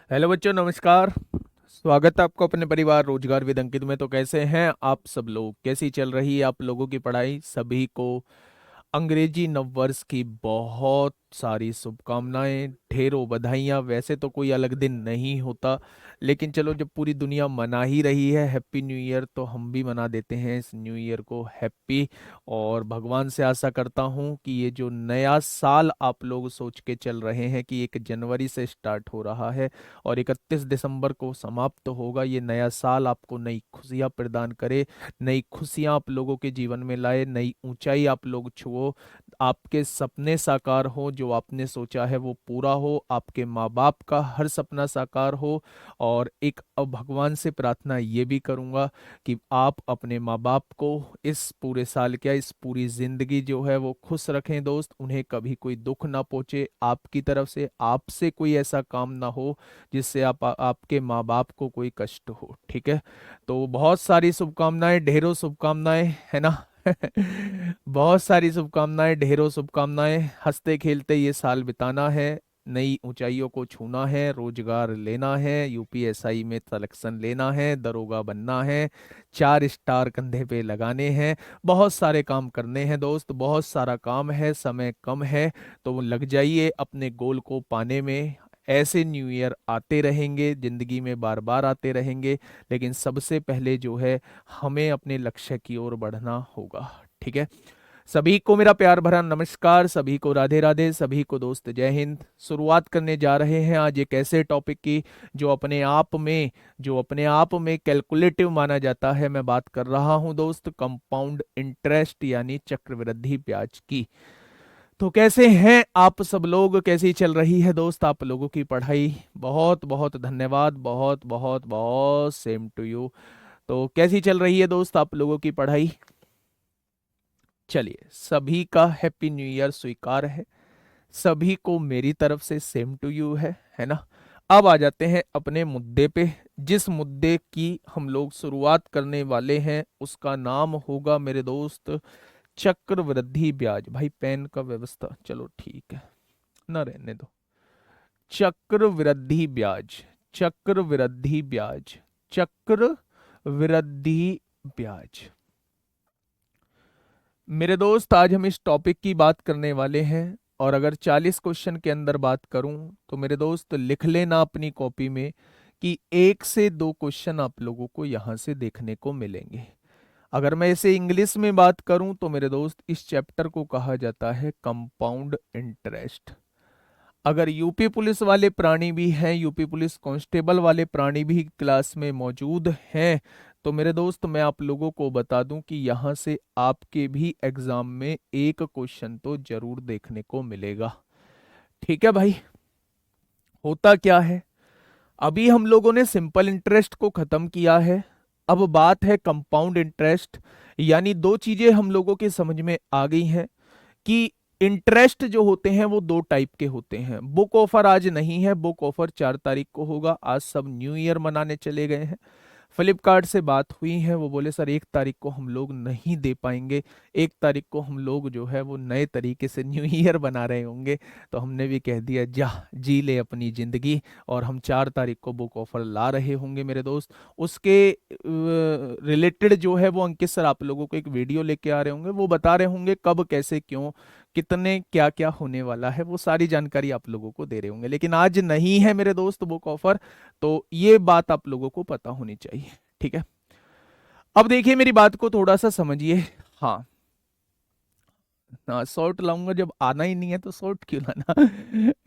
Hello बच्चों, नमस्कार। स्वागत है आपको अपने परिवार रोजगार विद अंकित में। तो कैसे हैं आप सब लोग? कैसी चल रही है आप लोगों की पढ़ाई? सभी को अंग्रेजी नववर्ष की बहुत सारी शुभकामनाएं, ढेरों बधाइयां। वैसे तो कोई अलग दिन नहीं होता, लेकिन चलो, जब पूरी दुनिया मना ही रही है हैप्पी न्यू ईयर, तो हम भी मना देते हैं इस न्यू ईयर को हैप्पी। और भगवान से आशा करता हूं कि ये जो नया साल आप लोग सोच के चल रहे हैं कि 1 जनवरी से स्टार्ट हो रहा है और 31 दिसंबर को समाप्त होगा, ये नया साल आपको नई खुशियां प्रदान करे, नई खुशियां आप लोगों के जीवन में लाए, नई ऊंचाई आप लोग छुओ, आपके सपने साकार हो, जो आपने सोचा है वो पूरा हो, आपके माँ बाप का हर सपना साकार हो। और एक अब भगवान से प्रार्थना ये भी करूंगा कि आप अपने माँ बाप को इस पूरे साल, क्या इस पूरी जिंदगी जो है वो खुश रखें दोस्त। उन्हें कभी कोई दुख ना पहुंचे आपकी तरफ से, आपसे कोई ऐसा काम ना हो जिससे आपके माँ बाप को कोई कष्ट हो। ठीक है? तो बहुत सारी शुभकामनाएं, ढेरों शुभकामनाएं, है ना? बहुत सारी शुभकामनाएं, ढेरों शुभकामनाएं। हंसते खेलते ये साल बिताना है, नई ऊंचाइयों को छूना है, रोजगार लेना है, यूपीएसआई में सिलेक्शन लेना है, दरोगा बनना है, 4 स्टार कंधे पे लगाने हैं, बहुत सारे काम करने हैं दोस्त। बहुत सारा काम है, समय कम है, तो लग जाइए अपने गोल को पाने में। ऐसे न्यू ईयर आते रहेंगे जिंदगी में, बार बार आते रहेंगे, लेकिन सबसे पहले जो है हमें अपने लक्ष्य की ओर बढ़ना होगा। ठीक है? सभी को मेरा प्यार भरा नमस्कार, सभी को राधे राधे, सभी को दोस्त जय हिंद। शुरुआत करने जा रहे हैं आज एक ऐसे टॉपिक की जो अपने आप में कैलकुलेटिव माना जाता है। मैं बात कर रहा हूं दोस्त कंपाउंड इंटरेस्ट यानी चक्रवृद्धि ब्याज की। तो कैसे हैं आप सब लोग? कैसी चल रही है दोस्त आप लोगों की पढ़ाई? बहुत बहुत धन्यवाद, बहुत बहुत बहुत सेम टू यू। तो कैसी चल रही है दोस्त आप लोगों की पढ़ाई? चलिए, सभी का हैप्पी न्यू ईयर स्वीकार है, सभी को मेरी तरफ से सेम टू यू है ना? अब आ जाते हैं अपने मुद्दे पे। जिस मुद्दे की हम लोग शुरुआत करने वाले हैं उसका नाम होगा मेरे दोस्त चक्रवृद्धि ब्याज। भाई पेन का व्यवस्था, चलो ठीक है, ना रहने दो। चक्रवृद्धि ब्याज, चक्रवृद्धि ब्याज, चक्रवृद्धि ब्याज। मेरे दोस्त, आज हम इस टॉपिक की बात करने वाले हैं। और अगर 40 क्वेश्चन के अंदर बात करूं तो मेरे दोस्त लिख लेना अपनी कॉपी में कि 1 से 2 क्वेश्चन आप लोगों को यहां से देखने को मिलेंगे। अगर मैं इसे इंग्लिश में बात करूं तो मेरे दोस्त इस चैप्टर को कहा जाता है कंपाउंड इंटरेस्ट। अगर यूपी पुलिस वाले प्राणी भी हैं, यूपी पुलिस कांस्टेबल वाले प्राणी भी क्लास में मौजूद हैं, तो मेरे दोस्त मैं आप लोगों को बता दूं कि यहां से आपके भी एग्जाम में 1 क्वेश्चन तो जरूर देखने को मिलेगा। ठीक है भाई? होता क्या है, अभी हम लोगों ने सिंपल इंटरेस्ट को खत्म किया है, अब बात है कंपाउंड इंटरेस्ट। यानी दो चीजें हम लोगों के समझ में आ गई हैं कि इंटरेस्ट जो होते हैं वो 2 टाइप के होते हैं। बुक ऑफर आज नहीं है, बुक ऑफर 4 तारीख को होगा। आज सब न्यू ईयर मनाने चले गए हैं। फ्लिपकार्ट से बात हुई है, वो बोले सर 1 तारीख को हम लोग नहीं दे पाएंगे, 1 तारीख को हम लोग जो है वो नए तरीके से न्यू ईयर बना रहे होंगे। तो हमने भी कह दिया जा जी ले अपनी जिंदगी, और हम 4 तारीख को बुक ऑफर ला रहे होंगे मेरे दोस्त। उसके रिलेटेड जो है वो अंकित सर आप लोगों को एक वीडियो लेके आ रहे होंगे, वो बता रहे होंगे कब कैसे क्यों कितने क्या क्या होने वाला है, वो सारी जानकारी आप लोगों को दे रहे होंगे। लेकिन आज नहीं है मेरे दोस्त बुक ऑफर, तो ये बात आप लोगों को पता होनी चाहिए। ठीक है? अब देखिए मेरी बात को थोड़ा सा समझिए। हाँ, शॉर्ट लाऊंगा, जब आना ही नहीं है तो शॉर्ट क्यों लाना?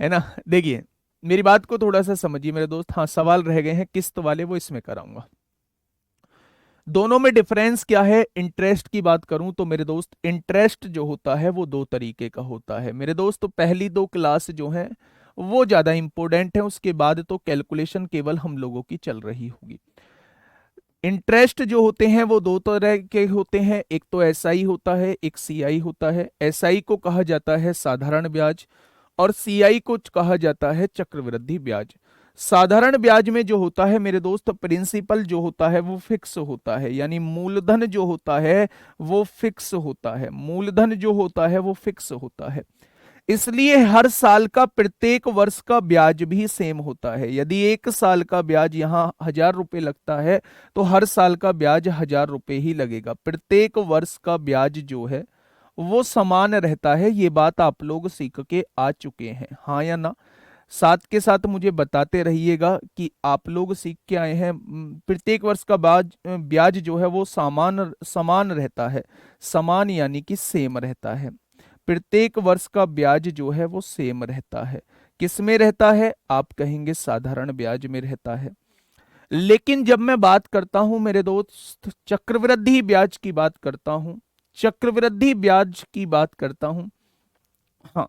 है ना? देखिए मेरी बात को थोड़ा सा समझिए मेरे दोस्त। हाँ, सवाल रह गए हैं किस्त वाले, वो इसमें कराऊंगा। दोनों में डिफरेंस क्या है? इंटरेस्ट की बात करूं तो मेरे दोस्त इंटरेस्ट जो होता है वो 2 तरीके का होता है मेरे दोस्त। तो पहली 2 क्लास जो है वो ज्यादा इंपॉर्टेंट है, उसके बाद तो कैलकुलेशन केवल हम लोगों की चल रही होगी। इंटरेस्ट जो होते हैं वो 2 तरह के होते हैं, एक तो एसआई होता है, एक सीआई होता है। एसआई को कहा जाता है साधारण ब्याज, और सीआई को कहा जाता है चक्रवृद्धि ब्याज। साधारण ब्याज में जो होता है मेरे दोस्त, प्रिंसिपल जो होता है वो फिक्स होता है, यानी मूलधन जो होता है वो फिक्स होता है, मूलधन जो होता है वो फिक्स होता है। इसलिए हर साल का प्रत्येक वर्ष का ब्याज भी सेम होता है। यदि एक साल का ब्याज यहाँ 1,000 रुपये लगता है तो हर साल का ब्याज 1,000 रुपये ही लगेगा। प्रत्येक वर्ष का ब्याज जो है वो समान रहता है। ये बात आप लोग सीख के आ चुके हैं, हाँ या ना? साथ के साथ मुझे बताते रहिएगा कि आप लोग सीख के आए हैं। प्रत्येक वर्ष का ब्याज ब्याज जो है वो समान समान रहता है। समान यानी कि सेम रहता है। प्रत्येक वर्ष का ब्याज जो है वो सेम रहता है। किस में रहता है? आप कहेंगे साधारण ब्याज में रहता है। लेकिन जब मैं बात करता हूं मेरे दोस्त, चक्रवृद्धि ब्याज की बात करता हूं, चक्रवृद्धि ब्याज की बात करता हूं, हाँ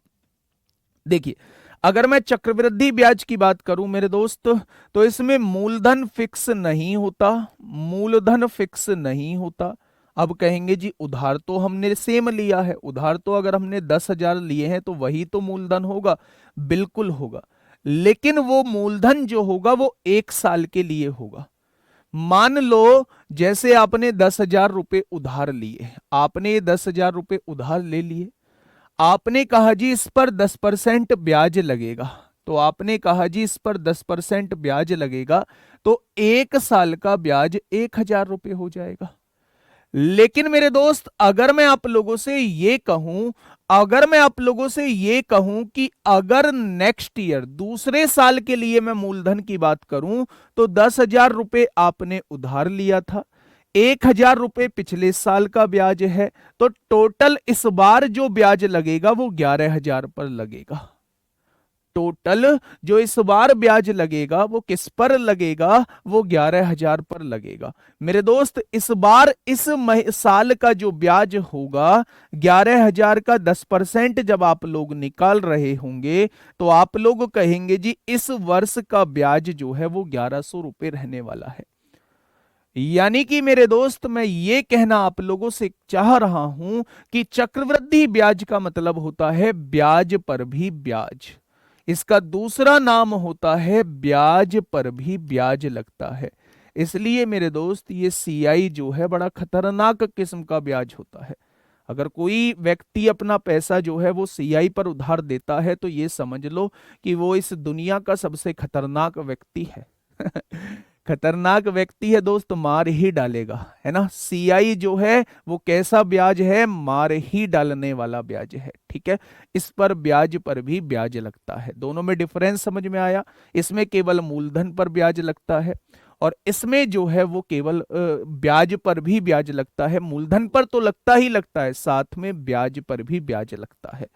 देखिए, अगर मैं चक्रवृद्धि ब्याज की बात करूं मेरे दोस्त, तो इसमें मूलधन फिक्स नहीं होता। मूलधन फिक्स नहीं होता। अब कहेंगे जी उधार तो हमने सेम लिया है, उधार तो अगर हमने 10,000 लिए हैं तो वही तो मूलधन होगा। बिल्कुल होगा, लेकिन वो मूलधन जो होगा वो 1 साल के लिए होगा। मान लो जैसे आपने 10,000 रुपये उधार लिए, आपने 10,000 रुपये उधार ले लिए, आपने कहा जी इस पर 10% ब्याज लगेगा, तो आपने कहा जी इस पर 10% ब्याज लगेगा, तो 1 साल का ब्याज 1,000 रुपये हो जाएगा। लेकिन मेरे दोस्त अगर मैं आप लोगों से ये कहूं, अगर मैं आप लोगों से ये कहूं कि अगर नेक्स्ट ईयर दूसरे साल के लिए मैं मूलधन की बात करूं, तो 10,000 रुपये आपने उधार लिया था, 1,000 रुपये पिछले साल का ब्याज है, तो टोटल इस बार जो ब्याज लगेगा वो 11,000 पर लगेगा। टोटल जो इस बार ब्याज लगेगा वो किस पर लगेगा? वो 11,000 पर लगेगा। मेरे दोस्त इस बार इस साल का जो ब्याज होगा 11,000 का 10% जब आप लोग निकाल रहे होंगे तो आप लोग कहेंगे जी इस वर्ष का ब्याज जो है वो 1,100 रुपये रहने वाला है। यानी कि मेरे दोस्त मैं ये कहना आप लोगों से चाह रहा हूं कि चक्रवृद्धि ब्याज का मतलब होता है ब्याज पर भी ब्याज। इसका दूसरा नाम होता है ब्याज पर भी ब्याज लगता है। इसलिए मेरे दोस्त ये सीआई जो है बड़ा खतरनाक किस्म का ब्याज होता है। अगर कोई व्यक्ति अपना पैसा जो है वो सीआई पर उधार देता है तो ये समझ लो कि वो इस दुनिया का सबसे खतरनाक व्यक्ति है। खतरनाक व्यक्ति है दोस्त, मार ही डालेगा, है ना। सीआई जो है वो कैसा ब्याज है? मार ही डालने वाला ब्याज है, ठीक है। इस पर ब्याज पर भी ब्याज लगता है। दोनों में डिफरेंस समझ में आया? इसमें केवल मूलधन पर ब्याज लगता है और इसमें जो है वो केवल ब्याज पर भी ब्याज लगता है। मूलधन पर तो लगता ही लगता है, साथ में ब्याज पर भी ब्याज लगता है।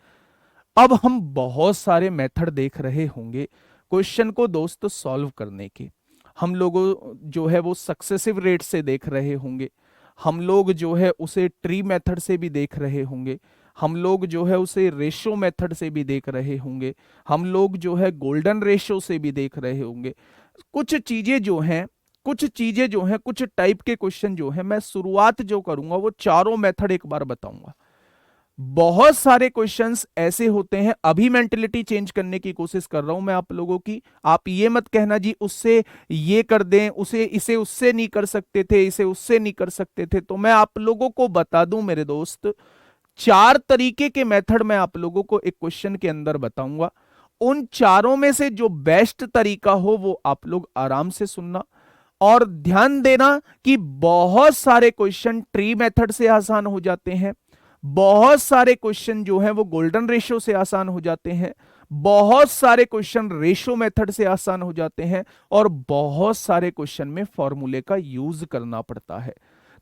अब हम बहुत सारे मेथड देख रहे होंगे क्वेश्चन को दोस्त सॉल्व करने के। हम लोग जो है वो सक्सेसिव रेट से देख रहे होंगे, हम लोग जो है उसे ट्री मेथड से भी देख रहे होंगे, हम लोग जो है उसे रेशो मेथड से भी देख रहे होंगे, हम लोग जो है गोल्डन रेशो से भी देख रहे होंगे। कुछ चीजें जो हैं, कुछ टाइप के क्वेश्चन जो है मैं शुरुआत जो करूंगा वो चारों मेथड एक बार बताऊंगा। बहुत सारे क्वेश्चंस ऐसे होते हैं, अभी मेंटलिटी चेंज करने की कोशिश कर रहा हूं मैं आप लोगों की। आप ये मत कहना जी उससे ये कर दें, उसे इसे उससे नहीं कर सकते थे, इसे उससे नहीं कर सकते थे। तो मैं आप लोगों को बता दूं मेरे दोस्त, 4 तरीके के मेथड मैं आप लोगों को एक क्वेश्चन के अंदर बताऊंगा। उन चारों में से जो बेस्ट तरीका हो वो आप लोग आराम से सुनना और ध्यान देना कि बहुत सारे क्वेश्चन ट्री मेथड से आसान हो जाते हैं, बहुत सारे क्वेश्चन जो हैं वो गोल्डन रेशो से आसान हो जाते हैं, बहुत सारे क्वेश्चन रेशो मेथड से आसान हो जाते हैं और बहुत सारे क्वेश्चन में फॉर्मूले का यूज करना पड़ता है।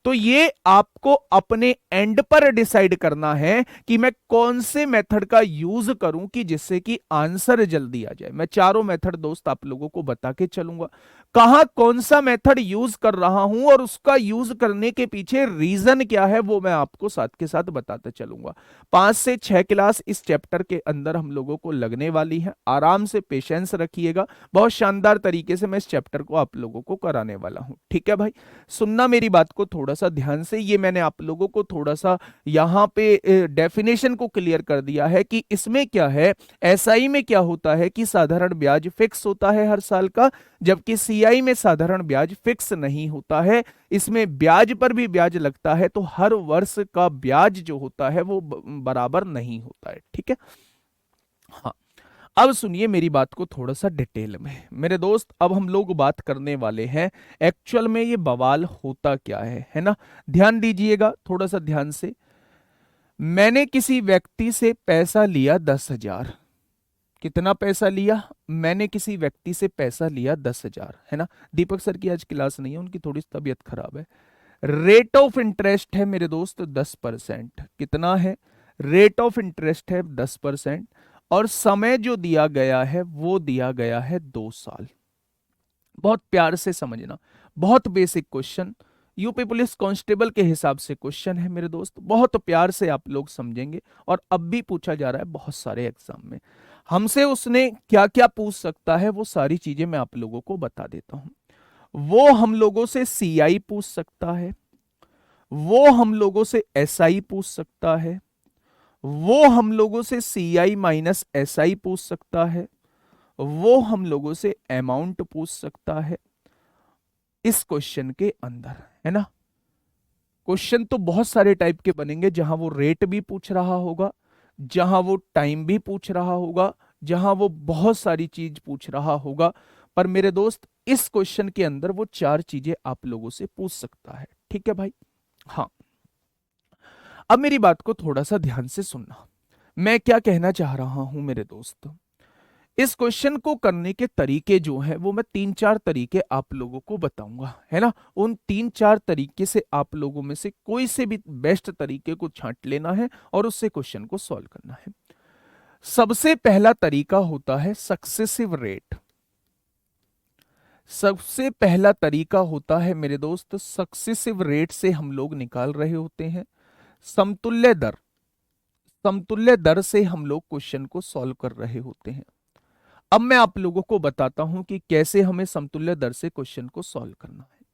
तो ये आपको अपने एंड पर डिसाइड करना है कि मैं कौन से मेथड का यूज करूं कि जिससे कि आंसर जल्दी आ जाए। मैं चारों मेथड दोस्त आप लोगों को बता के चलूंगा, कहां कौन सा मेथड यूज कर रहा हूं और उसका यूज करने के पीछे रीजन क्या है वो मैं आपको साथ के साथ बताते चलूंगा। 5 से 6 क्लास इस चैप्टर के अंदर हम लोगों को लगने वाली है। आराम से पेशेंस रखिएगा, बहुत शानदार तरीके से मैं इस चैप्टर को आप लोगों को कराने वाला हूं, ठीक है भाई। सुनना मेरी बात को थोड़ा सा ध्यान से, ये मैंने आप लोगों को थोड़ा सा यहां पे डेफिनेशन को क्लियर कर दिया है कि इसमें क्या है। एसआई में क्या होता है कि साधारण ब्याज फिक्स होता है हर साल का, जबकि सीआई में साधारण ब्याज फिक्स नहीं होता है। इसमें ब्याज पर भी ब्याज लगता है, तो हर वर्ष का ब्याज जो होता है वो बराबर नहीं होता है, ठीक है। हाँ, अब सुनिए मेरी बात को थोड़ा सा डिटेल में मेरे दोस्त। अब हम लोग बात करने वाले हैं एक्चुअल में ये बवाल होता क्या है ना। ध्यान दीजिएगा थोड़ा सा ध्यान से। मैंने किसी व्यक्ति से पैसा लिया 10,000। कितना पैसा लिया? मैंने किसी व्यक्ति से पैसा लिया 10,000, है ना। दीपक सर की आज क्लास नहीं है, उनकी थोड़ी सी तबीयत खराब है। रेट ऑफ इंटरेस्ट है मेरे दोस्त 10%। कितना है? रेट ऑफ इंटरेस्ट है 10%। और समय जो दिया गया है वो दिया गया है 2 साल। बहुत प्यार से समझना, बहुत basic question, UP police constable के हिसाब से क्वेश्चन है मेरे दोस्त। बहुत प्यार से आप लोग समझेंगे और अब भी पूछा जा रहा है बहुत सारे एग्जाम में। हमसे उसने क्या क्या पूछ सकता है वो सारी चीजें मैं आप लोगों को बता देता हूं। वो हम लोगों से सीआई पूछ सकता है, वो हम लोगों से एसआई पूछ सकता है, वो हम लोगों से सीआई माइनस एसआई पूछ सकता है, वो हम लोगों से अमाउंट पूछ सकता है इस क्वेश्चन के अंदर, है ना। क्वेश्चन तो बहुत सारे टाइप के बनेंगे, जहां वो रेट भी पूछ रहा होगा, जहां वो टाइम भी पूछ रहा होगा, जहां वो बहुत सारी चीज पूछ रहा होगा। पर मेरे दोस्त इस क्वेश्चन के अंदर वो 4 चीजें आप लोगों से पूछ सकता है, ठीक है भाई। हाँ, अब मेरी बात को थोड़ा सा ध्यान से सुनना। मैं क्या कहना चाह रहा हूं मेरे दोस्त। इस क्वेश्चन को करने के तरीके जो हैं वो मैं 3-4 तरीके आप लोगों को बताऊंगा, है ना। उन 3-4 तरीके से आप लोगों में से कोई से भी बेस्ट तरीके को छांट लेना है और उससे क्वेश्चन को सॉल्व करना है। सबसे पहला तरीका होता है सक्सेसिव रेट। सबसे पहला तरीका होता है मेरे दोस्त सक्सेसिव रेट से हम लोग निकाल रहे होते हैं समतुल्य दर। समतुल्य दर से हम लोग क्वेश्चन को सॉल्व कर रहे होते हैं। अब मैं आप लोगों को बताता हूं कि कैसे हमें समतुल्य दर से क्वेश्चन को सॉल्व करना है।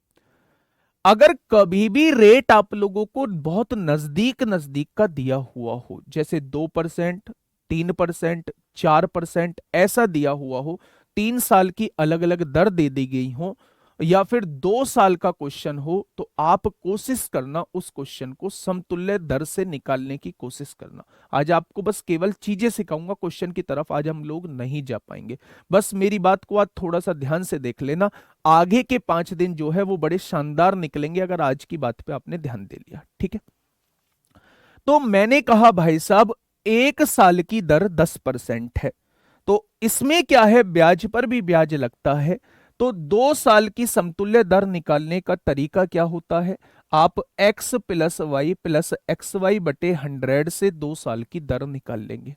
अगर कभी भी रेट आप लोगों को बहुत नजदीक नजदीक का दिया हुआ हो, जैसे 2%, 3%, 4% ऐसा दिया हुआ हो, 3 साल की अलग अलग दर दे दी गई हो, या फिर 2 साल का क्वेश्चन हो, तो आप कोशिश करना उस क्वेश्चन को समतुल्य दर से निकालने की कोशिश करना। आज आपको बस केवल चीजें सिखाऊंगा, क्वेश्चन की तरफ आज हम लोग नहीं जा पाएंगे। बस मेरी बात को आज थोड़ा सा ध्यान से देख लेना। आगे के 5 दिन जो है वो बड़े शानदार निकलेंगे अगर आज की बात पे आपने ध्यान दे लिया, ठीक है। तो मैंने कहा भाई साहब 1 साल की दर 10% है, तो इसमें क्या है, ब्याज पर भी ब्याज लगता है। तो 2 साल की समतुल्य दर निकालने का तरीका क्या होता है, आप x plus y plus x y बटे 100 से 2 साल की दर निकाल लेंगे।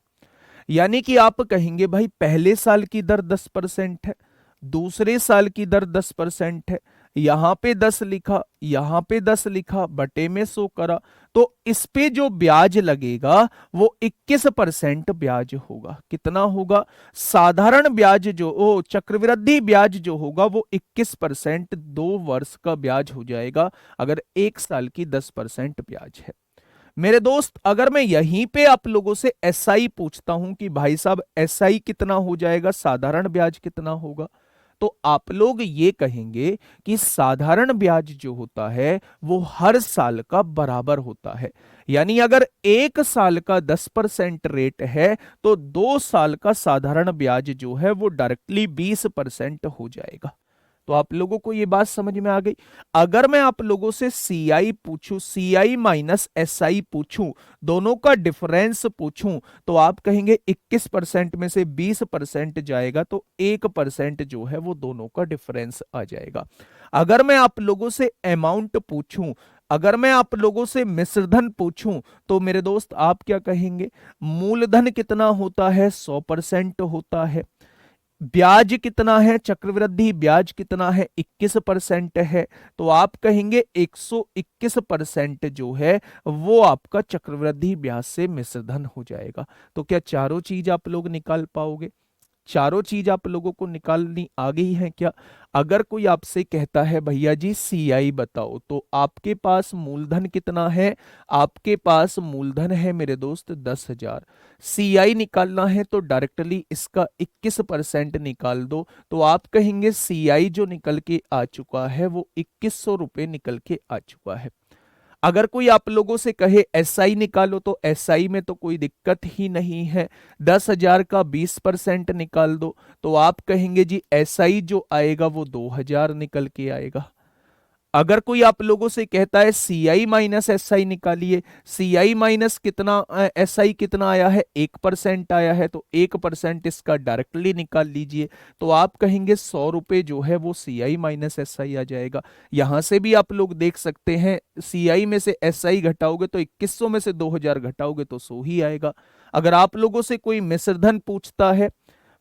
यानी कि आप कहेंगे भाई पहले साल की दर 10% है, दूसरे साल की दर 10% है, यहां पे 10 लिखा, यहां पे 10 लिखा, बटे में 100 करा, तो इस पे जो ब्याज लगेगा वो 21% ब्याज होगा। कितना होगा? साधारण ब्याज जो ओ चक्रवृद्धि ब्याज जो होगा वो 21% 2 वर्ष का ब्याज हो जाएगा, अगर 1 साल की 10% ब्याज है। मेरे दोस्त अगर मैं यहीं पे आप लोगों से एसआई पूछता हूं कि भाई साहब एसआई कितना हो जाएगा, साधारण ब्याज कितना होगा, तो आप लोग ये कहेंगे कि साधारण ब्याज जो होता है वो हर साल का बराबर होता है। यानी अगर 1 साल का 10% रेट है तो 2 साल का साधारण ब्याज जो है वो डायरेक्टली 20% हो जाएगा। तो आप लोगों को ये बात समझ में आ गई। अगर मैं आप लोगों से सीआई पूछूं, सीआई माइनस एसआई पूछूं, दोनों का डिफरेंस पूछूं, तो आप कहेंगे 21% में से 20% जाएगा तो 1% जो है वो दोनों का डिफरेंस आ जाएगा। अगर मैं आप लोगों से अमाउंट पूछूं, अगर मैं आप लोगों से मिश्रधन पूछूं, तो मेरे दोस्त आप क्या कहेंगे, मूलधन कितना होता है, 100% होता है। ब्याज कितना है, चक्रवृद्धि ब्याज कितना है, 21% है, तो आप कहेंगे 121% जो है वो आपका चक्रवृद्धि ब्याज से मिश्रधन हो जाएगा। तो क्या चारों चीज आप लोग निकाल पाओगे? चारों चीज आप लोगों को निकालनी आ गई है क्या? अगर कोई आपसे कहता है भैया जी सीआई बताओ, तो आपके पास मूलधन कितना है? आपके पास मूलधन है मेरे दोस्त 10,000। सीआई निकालना है तो डायरेक्टली इसका 21% निकाल दो, तो आप कहेंगे सीआई जो निकल के आ चुका है वो 2100 रुपये निकल के आ चुका है। अगर कोई आप लोगों से कहे एसआई निकालो तो एसआई में तो कोई दिक्कत ही नहीं है, 10,000 का 20% निकाल दो तो आप कहेंगे जी एसआई जो आएगा वो 2,000 निकल के आएगा। अगर कोई आप लोगों से कहता है सी आई माइनस एस आई निकालिए, सी आई माइनस कितना एस आई कितना आया है, 1% आया है, तो 1% इसका डायरेक्टली निकाल लीजिए, तो आप कहेंगे 100 रुपए जो है वो सी आई माइनस एस आई आ जाएगा। यहां से भी आप लोग देख सकते हैं, सी आई में से एस आई घटाओगे तो 2100 में से 2000 घटाओगे तो 100 ही आएगा। अगर आप लोगों से कोई मिश्रधन पूछता है,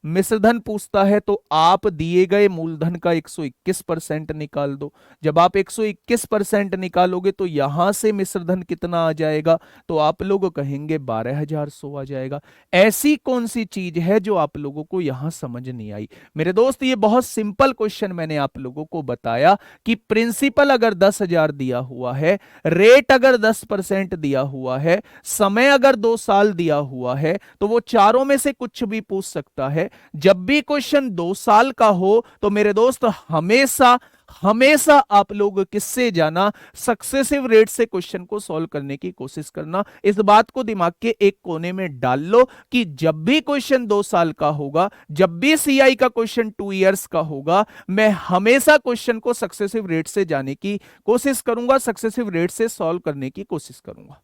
मिश्रधन पूछता है तो आप दिए गए मूलधन का 121% निकाल दो। जब आप 121% निकालोगे तो यहां से मिश्रधन कितना आ जाएगा, तो आप लोग कहेंगे 12,100 आ जाएगा। ऐसी कौन सी चीज है जो आप लोगों को यहां समझ नहीं आई? मेरे दोस्त ये बहुत सिंपल क्वेश्चन मैंने आप लोगों को बताया कि प्रिंसिपल अगर 10,000 दिया हुआ है, रेट अगर 10% दिया हुआ है, समय अगर 2 साल दिया हुआ है, तो वो चारों में से कुछ भी पूछ सकता है। जब भी क्वेश्चन 2 साल का हो तो मेरे दोस्त हमेशा हमेशा आप लोग किससे जाना, सक्सेसिव रेट से क्वेश्चन को सॉल्व करने की कोशिश करना। इस बात को दिमाग के एक कोने में डाल लो कि जब भी क्वेश्चन 2 साल का होगा, जब भी सीआई का क्वेश्चन 2 इयर्स का होगा, मैं हमेशा क्वेश्चन को सक्सेसिव रेट से जाने की कोशिश करूंगा, सक्सेसिव रेट से सॉल्व करने की कोशिश करूंगा।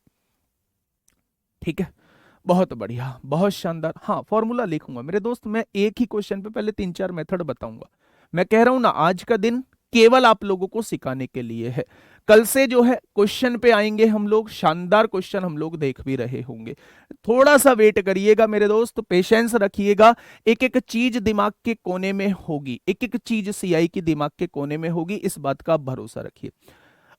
ठीक है, बहुत बढ़िया, बहुत शानदार। हाँ, फॉर्मूला लिखूंगा मेरे दोस्त, मैं एक ही क्वेश्चन पे पहले 3-4 मेथड बताऊंगा। मैं कह रहा हूं ना, आज का दिन केवल आप लोगों को सिखाने के लिए है। कल से जो है क्वेश्चन पे आएंगे हम लोग, शानदार क्वेश्चन हम लोग देख भी रहे होंगे। थोड़ा सा वेट करिएगा मेरे दोस्त, पेशेंस रखिएगा। एक एक चीज दिमाग के कोने में होगी, एक एक चीज सीआई की दिमाग के कोने में होगी, इस बात का आप भरोसा रखिए।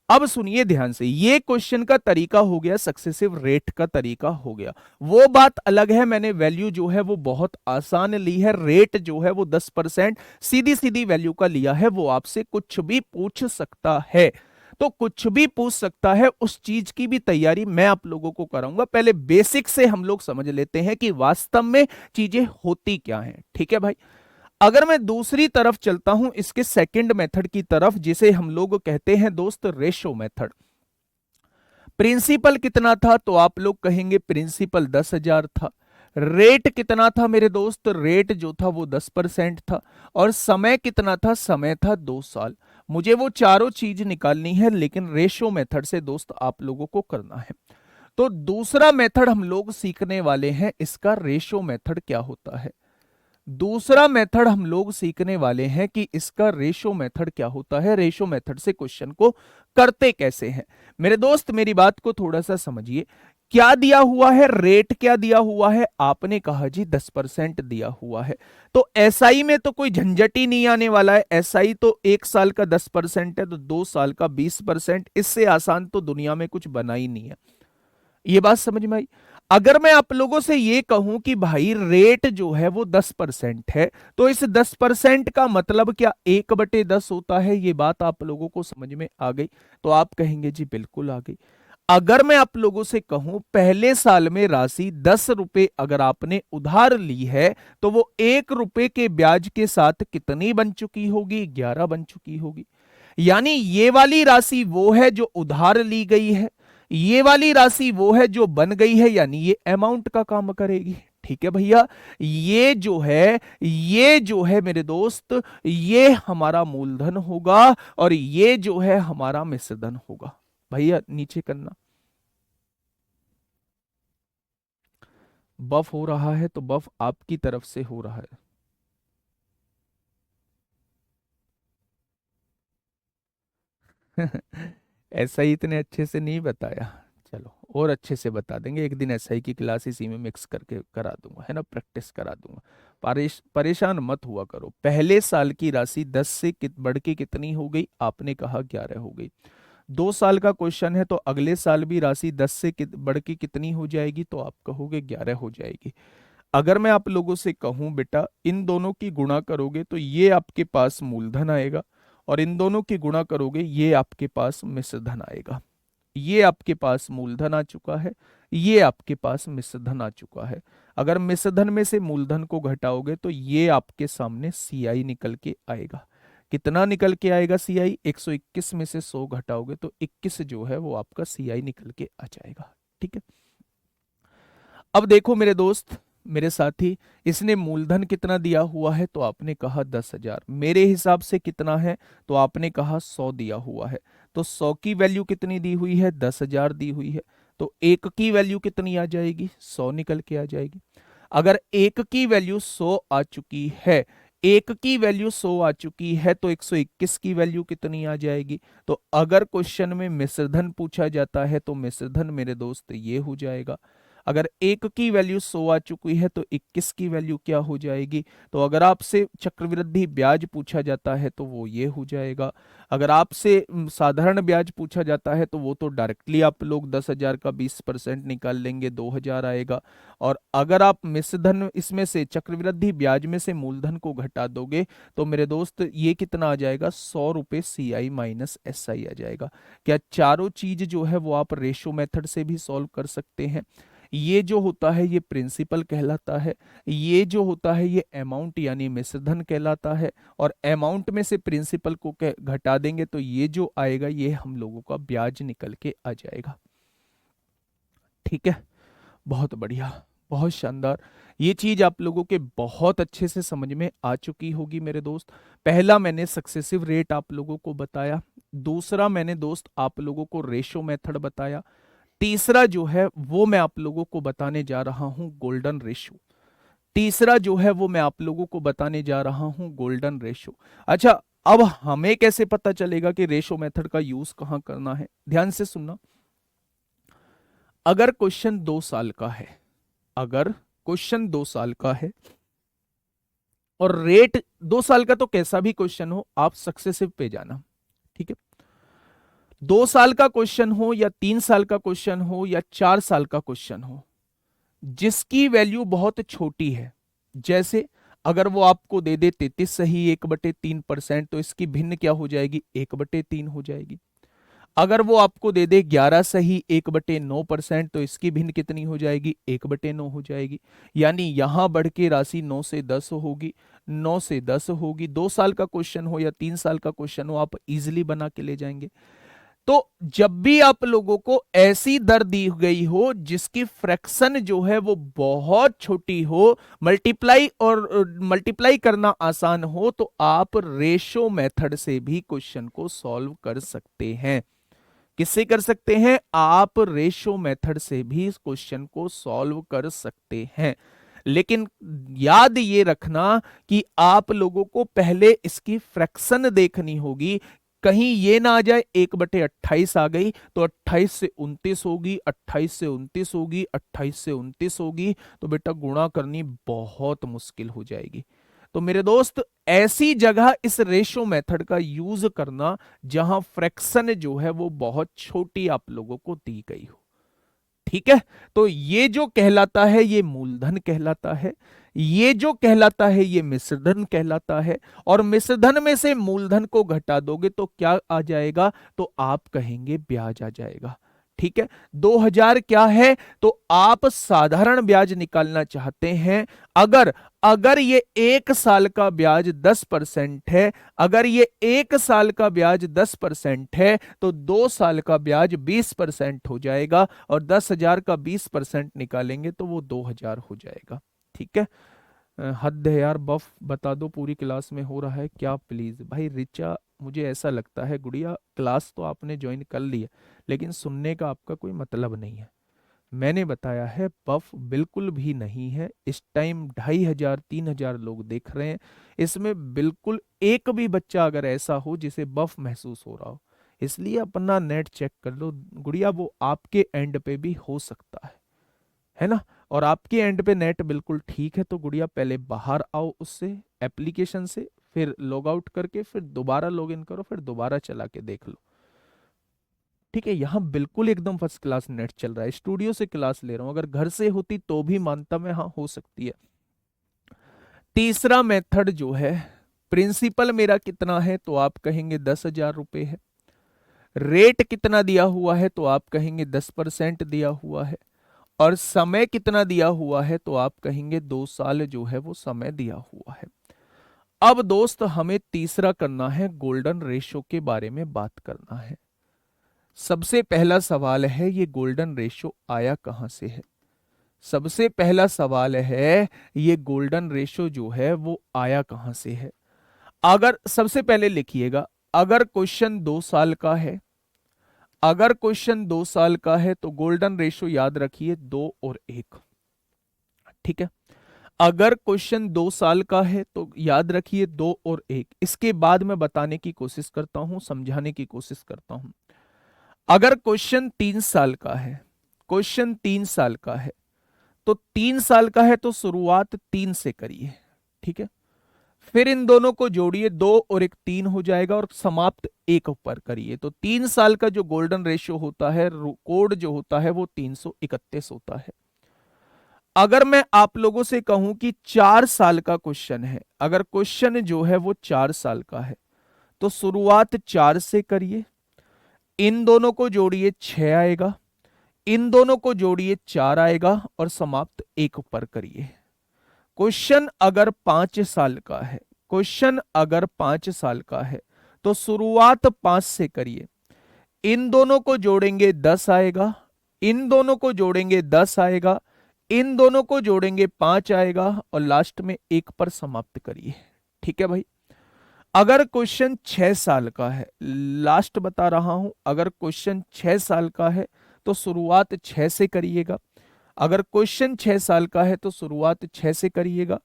अब सुनिए ध्यान से, ये क्वेश्चन का तरीका हो गया, सक्सेसिव रेट का तरीका हो गया। वो बात अलग है, मैंने वैल्यू जो है वो बहुत आसान ली है, रेट जो है वो 10% सीधी सीधी वैल्यू का लिया है। वो आपसे कुछ भी पूछ सकता है, तो कुछ भी पूछ सकता है, उस चीज की भी तैयारी मैं आप लोगों को कराऊंगा। पहले बेसिक से हम लोग समझ लेते हैं कि वास्तव में चीजें होती क्या हैं। ठीक है भाई, अगर मैं दूसरी तरफ चलता हूं, इसके सेकंड मेथड की तरफ, जिसे हम लोग कहते हैं दोस्त रेशो मेथड। प्रिंसिपल कितना था, तो आप लोग कहेंगे प्रिंसिपल 10,000 था। रेट कितना था मेरे दोस्त, रेट जो था वो 10% था। और समय कितना था, समय था 2 साल। मुझे वो चारों चीज निकालनी है, लेकिन रेशो मेथड से दोस्त आप लोगों को करना है। तो दूसरा मेथड हम लोग सीखने वाले हैं, इसका रेशो मेथड क्या होता है। दूसरा मेथड हम लोग सीखने वाले हैं कि इसका रेशो मेथड क्या होता है, रेशो मेथड से क्वेश्चन को करते कैसे हैं। मेरे दोस्त मेरी बात को थोड़ा सा समझिए, क्या दिया हुआ है, रेट क्या दिया हुआ है, आपने कहा जी 10% दिया हुआ है। तो एसआई में तो कोई झंझट ही नहीं आने वाला है, एसआई तो 1 साल का 10% है, तो 2 साल का 20%, इससे आसान तो दुनिया में कुछ बना ही नहीं है। ये बात समझ में आई। अगर मैं आप लोगों से ये कहूं कि भाई रेट जो है वो 10% है, तो इस 10% का मतलब क्या 1/10 होता है, ये बात आप लोगों को समझ में आ गई? तो आप कहेंगे जी बिल्कुल आ गई। अगर मैं आप लोगों से कहूं पहले साल में राशि 10 रुपए अगर आपने उधार ली है, तो वो 1 रुपए के ब्याज के साथ कितनी बन चुकी होगी, 11 बन चुकी होगी। यानी ये वाली राशि वो है जो उधार ली गई है, ये वाली राशि वो है जो बन गई है, यानी ये अमाउंट का काम करेगी। ठीक है भैया, ये जो है मेरे दोस्त, ये हमारा मूलधन होगा और ये जो है हमारा मिश्रधन होगा। भैया नीचे करना, बफ हो रहा है तो बफ आपकी तरफ से हो रहा है। ऐसा ही इतने अच्छे से नहीं बताया, चलो और अच्छे से बता देंगे एक दिन, एसआई की क्लास इसी में मिक्स करके करा दूंगा, है ना, प्रैक्टिस करा दूंगा। परेशान मत हुआ करो। पहले साल की राशि 10 से बढ़ के कितनी हो गई, आपने कहा 11 हो गई। 2 साल का क्वेश्चन है, तो अगले साल भी राशि 10 से बढ़ के कितनी हो जाएगी, तो आप कहोगे 11 हो जाएगी। अगर मैं आप लोगों से कहूं बेटा इन दोनों की गुणा करोगे तो ये आपके पास मूलधन आएगा, और इन दोनों की गुणा करोगे ये आपके पास मिश्रधन आएगा। ये आपके पास मूलधन आ चुका है, ये आपके पास मिश्रधन आ चुका है। अगर मिश्रधन में से मूलधन को घटाओगे तो ये आपके सामने सीआई निकल के आएगा। कितना निकल के आएगा सीआई? 121 में से 100 घटाओगे तो 21 जो है वो आपका सीआई निकल के आ जाएगा। ठीक है, अब देखो मेरे दोस्त, मेरे साथी, इसने मूलधन कितना दिया हुआ है? तो आपने कहा 10,000। मेरे हिसाब से कितना है? तो आपने कहा 100 दिया हुआ है। तो 100 की वैल्यू कितनी दी हुई है? 10,000 दी हुई है। तो एक की वैल्यू कितनी आ जाएगी? 100 निकल के आ जाएगी। अगर एक की वैल्यू 100 आ चुकी है, एक की वैल्यू 100 आ चुकी है, तो 121 की वैल्यू कितनी आ जाएगी? तो अगर क्वेश्चन में मिश्रधन पूछा जाता है तो मिश्रधन मेरे दोस्त ये हो जाएगा। अगर एक की वैल्यू 100 आ चुकी है तो 21 की वैल्यू क्या हो जाएगी? तो अगर आपसे चक्रवृद्धि ब्याज पूछा जाता है तो वो ये हो जाएगा। अगर आपसे साधारण ब्याज पूछा जाता है तो वो तो डायरेक्टली आप लोग 10,000 का 20% निकाल लेंगे, 2,000 आएगा। और अगर आप मिश्रधन इसमें से चक्रवृद्धि ब्याज में से मूलधन को घटा दोगे तो मेरे दोस्त ये कितना आ जाएगा? 100 रुपये CI माइनस SI आ जाएगा। क्या चारों चीज जो है वो आप रेशो मेथड से भी सॉल्व कर सकते हैं? ये जो होता है ये प्रिंसिपल कहलाता है, ये जो होता है ये अमाउंट यानी मिश्रधन कहलाता है, और अमाउंट में से प्रिंसिपल को घटा देंगे तो ये जो आएगा ये हम लोगों का ब्याज निकल के आ जाएगा। ठीक है, बहुत बढ़िया, बहुत शानदार। ये चीज आप लोगों के बहुत अच्छे से समझ में आ चुकी होगी मेरे दोस्त। पहला मैंने सक्सेसिव रेट आप लोगों को बताया, दूसरा मैंने दोस्त आप लोगों को रेशो मेथड बताया, तीसरा जो है वो मैं आप लोगों को बताने जा रहा हूं गोल्डन रेशो। तीसरा जो है वो मैं आप लोगों को बताने जा रहा हूं गोल्डन रेशो। अच्छा, अब हमें कैसे पता चलेगा कि रेशो मेथड का यूज कहां करना है? ध्यान से सुनना। अगर क्वेश्चन 2 साल का है, अगर क्वेश्चन 2 साल का है और रेट 2 साल का, तो कैसा भी क्वेश्चन हो आप सक्सेसिव पे जाना। ठीक है, 2 साल का क्वेश्चन हो या 3 साल का क्वेश्चन हो या 4 साल का क्वेश्चन हो, जिसकी वैल्यू बहुत छोटी है, जैसे अगर वो आपको दे दे 33 सही 1/3%, तो इसकी भिन्न क्या हो जाएगी? 1/3 हो जाएगी। अगर वो आपको दे दे 11 सही 1/9%, तो इसकी भिन्न कितनी हो जाएगी? 1/9 हो जाएगी। यानी यहां बढ़ के राशि 9 से 10 होगी, 9 से 10 होगी। 2 साल का क्वेश्चन हो या 3 साल का क्वेश्चन हो, आप इजिली बना के ले जाएंगे। तो जब भी आप लोगों को ऐसी दर दी गई हो जिसकी फ्रैक्शन जो है वो बहुत छोटी हो, मल्टीप्लाई करना आसान हो, तो आप रेशो मेथड से भी क्वेश्चन को सॉल्व कर सकते हैं। किससे कर सकते हैं? आप रेशो मेथड से भी इस क्वेश्चन को सॉल्व कर सकते हैं। लेकिन याद ये रखना कि आप लोगों को पहले इसकी फ्रैक्शन देखनी होगी। कहीं ये ना आ जाए 1/28 आ गई तो 28 से 29 होगी, 28 से 29 होगी, 28 से 29 होगी, तो बेटा गुणा करनी बहुत मुश्किल हो जाएगी। तो मेरे दोस्त, ऐसी जगह इस रेशो मेथड का यूज करना जहां फ्रैक्शन जो है वो बहुत छोटी आप लोगों को दी गई हो। ठीक है, तो ये जो कहलाता है ये मूलधन कहलाता है, ये जो कहलाता है ये मिश्रधन कहलाता है। और मिश्रधन में से मूलधन को घटा दोगे तो क्या आ जाएगा? तो आप कहेंगे ब्याज आ जाएगा। ठीक है, 2,000 क्या है? तो आप साधारण ब्याज निकालना चाहते हैं। अगर अगर ये 1 साल का ब्याज 10% है, अगर ये 1 साल का ब्याज 10% है, तो 2 साल का ब्याज 20% हो जाएगा, और 10,000 का 20% निकालेंगे तो वो 2,000 हो जाएगा। ठीक है, हद है यार, बफ बता दो पूरी क्लास में हो रहा है क्या प्लीज भाई। रिचा, मुझे ऐसा लगता है गुड़िया क्लास तो आपने ज्वाइन कर ली है, लेकिन सुनने का आपका कोई मतलब नहीं है। मैंने बताया है बफ बिल्कुल भी नहीं है। इस टाइम 2,500 3,000 लोग देख रहे हैं, इसमें बिल्कुल एक भी बच्चा अगर ऐसा हो जिसे बफ महसूस हो रहा हो, इसलिए अपना नेट चेक कर लो गुड़िया, वो आपके एंड पे भी हो सकता है ना। और आपके एंड पे नेट बिल्कुल ठीक है तो गुड़िया पहले बाहर आओ उससे, एप्लीकेशन से, फिर लॉग आउट करके फिर दोबारा लॉग इन करो, फिर दोबारा चला के देख लो। ठीक है, यहाँ बिल्कुल एकदम फर्स्ट क्लास नेट चल रहा है, स्टूडियो से क्लास ले रहा हूं, अगर घर से होती तो भी मानता मैं, हाँ हो सकती है। तीसरा मेथड जो है, प्रिंसिपल मेरा कितना है? तो आप कहेंगे 10,000 रुपए है। रेट कितना दिया हुआ है? तो आप कहेंगे 10% दिया हुआ है। और समय कितना दिया हुआ है? तो आप कहेंगे 2 साल जो है वो समय दिया हुआ है। अब दोस्त हमें तीसरा करना है, गोल्डन रेशो के बारे में बात करना है। सबसे पहला सवाल है, ये गोल्डन रेशो आया कहां से है? सबसे पहला सवाल है, ये गोल्डन रेशो जो है वो आया कहां से है? अगर सबसे पहले लिखिएगा, अगर क्वेश्चन 2 साल का है, अगर क्वेश्चन 2 साल का है तो गोल्डन रेशो याद रखिए 2 और 1। ठीक है, अगर क्वेश्चन 2 साल का है तो याद रखिए 2 और 1। इसके बाद मैं बताने की कोशिश करता हूं, समझाने की कोशिश करता हूं। अगर क्वेश्चन 3 साल का है, क्वेश्चन 3 साल का है तो 3 साल का है तो शुरुआत 3 से करिए। ठीक है, फिर इन दोनों को जोड़िए, 2 और 1 3 हो जाएगा और समाप्त 1 पर करिए। तो 3 साल का जो गोल्डन रेशियो होता है, कोड जो होता है वो 331 होता है। अगर मैं आप लोगों से कहूं कि 4 साल का क्वेश्चन है, अगर क्वेश्चन जो है वो 4 साल का है तो शुरुआत 4 से करिए, इन दोनों को जोड़िए 6 आएगा, इन दोनों को जोड़िए 4 आएगा और समाप्त 1 पर करिए। क्वेश्चन अगर 5 साल का है, क्वेश्चन अगर 5 साल का है तो शुरुआत 5 से करिए, इन दोनों को जोड़ेंगे 10 आएगा, इन दोनों को जोड़ेंगे 10 आएगा, इन दोनों को जोड़ेंगे 5 आएगा और लास्ट में 1 पर समाप्त करिए। ठीक है भाई। अगर क्वेश्चन 6 साल का है, लास्ट बता रहा हूं, अगर क्वेश्चन 6 साल का है तो शुरुआत 6 से करिएगा। अगर क्वेश्चन 6 साल का है तो शुरुआत 6 से करिएगा,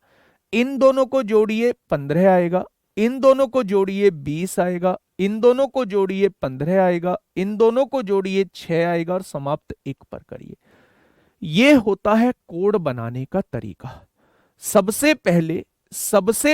इन दोनों को जोड़िए 15 आएगा, इन दोनों को जोड़िए 20 आएगा, इन दोनों को जोड़िए 15 आएगा, इन दोनों को जोड़िए 6 आएगा और समाप्त 1 पर करिए। ये होता है कोड बनाने का तरीका। सबसे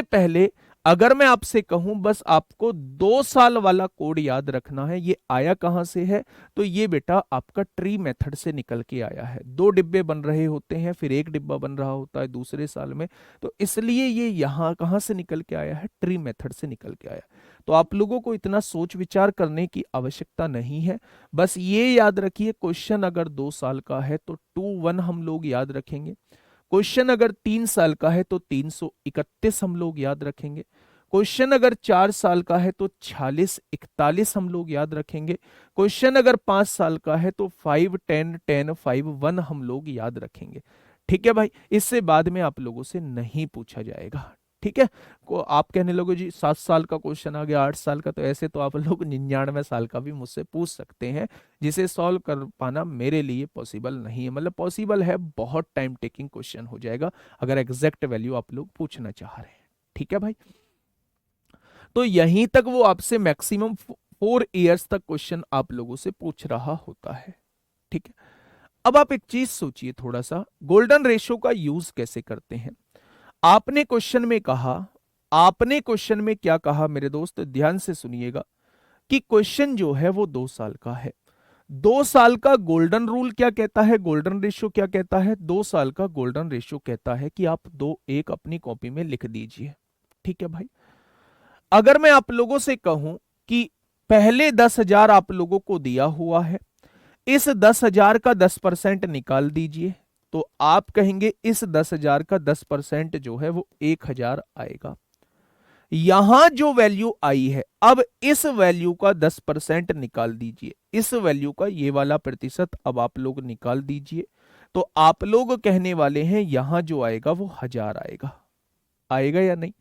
पहले अगर मैं आपसे कहूं बस आपको 2 साल वाला कोड याद रखना है, ये आया कहां से है? तो ये बेटा आपका ट्री मेथड से निकल के आया है। 2 डिब्बे बन रहे होते हैं, फिर 1 डिब्बा बन रहा होता है दूसरे साल में, तो इसलिए ये यहां कहां से निकल के आया है? ट्री मेथड से निकल के आया। तो आप लोगों को इतना सोच विचार करने की आवश्यकता नहीं है, बस ये याद रखिए क्वेश्चन अगर 2 साल का है तो 2 1 हम लोग याद रखेंगे, क्वेश्चन अगर 3 साल का है तो 331 हम लोग याद रखेंगे, क्वेश्चन अगर 4 साल का है तो 46 41 हम लोग याद रखेंगे, क्वेश्चन अगर 5 साल का है तो 5 10 10 5 1 हम लोग याद रखेंगे। ठीक है भाई, इससे बाद में आप लोगों से नहीं पूछा जाएगा। ठीक है, को आप कहने लोगे जी 7 साल का क्वेश्चन आ गया, 8 साल का, तो ऐसे तो आप लोग 99 साल का भी मुझसे पूछ सकते हैं, जिसे सॉल्व कर पाना मेरे लिए पॉसिबल नहीं है। मतलब पॉसिबल है, बहुत टाइम टेकिंग क्वेश्चन हो जाएगा अगर एग्जैक्ट वैल्यू आप लोग पूछना चाह रहे हैं। ठीक है भाई, तो यहीं तक वो आपसे मैक्सिमम 4 इयर्स तक क्वेश्चन आप लोगों से पूछ रहा होता है। ठीक है, अब आप एक चीज सोचिए थोड़ा सा, गोल्डन रेशो का यूज कैसे करते हैं? आपने क्वेश्चन में कहा, आपने क्वेश्चन में क्या कहा मेरे दोस्त, ध्यान से सुनिएगा, कि क्वेश्चन जो है वो 2 साल का है। 2 साल का गोल्डन रूल क्या कहता है, गोल्डन रेशियो क्या कहता है? 2 साल का गोल्डन रेशियो कहता है कि आप 2 1 अपनी कॉपी में लिख दीजिए। ठीक है भाई, अगर मैं आप लोगों से कहूं कि पहले 10,000 आप लोगों को दिया हुआ है, इस 10,000 का 10% निकाल दीजिए, तो आप कहेंगे इस 10,000 का 10% जो है वो 1,000 आएगा। यहां जो वैल्यू आई है, अब इस वैल्यू का 10% निकाल दीजिए, इस वैल्यू का ये वाला प्रतिशत अब आप लोग निकाल दीजिए, तो आप लोग कहने वाले हैं यहां जो आएगा वो 1,000 आएगा। आएगा या नहीं?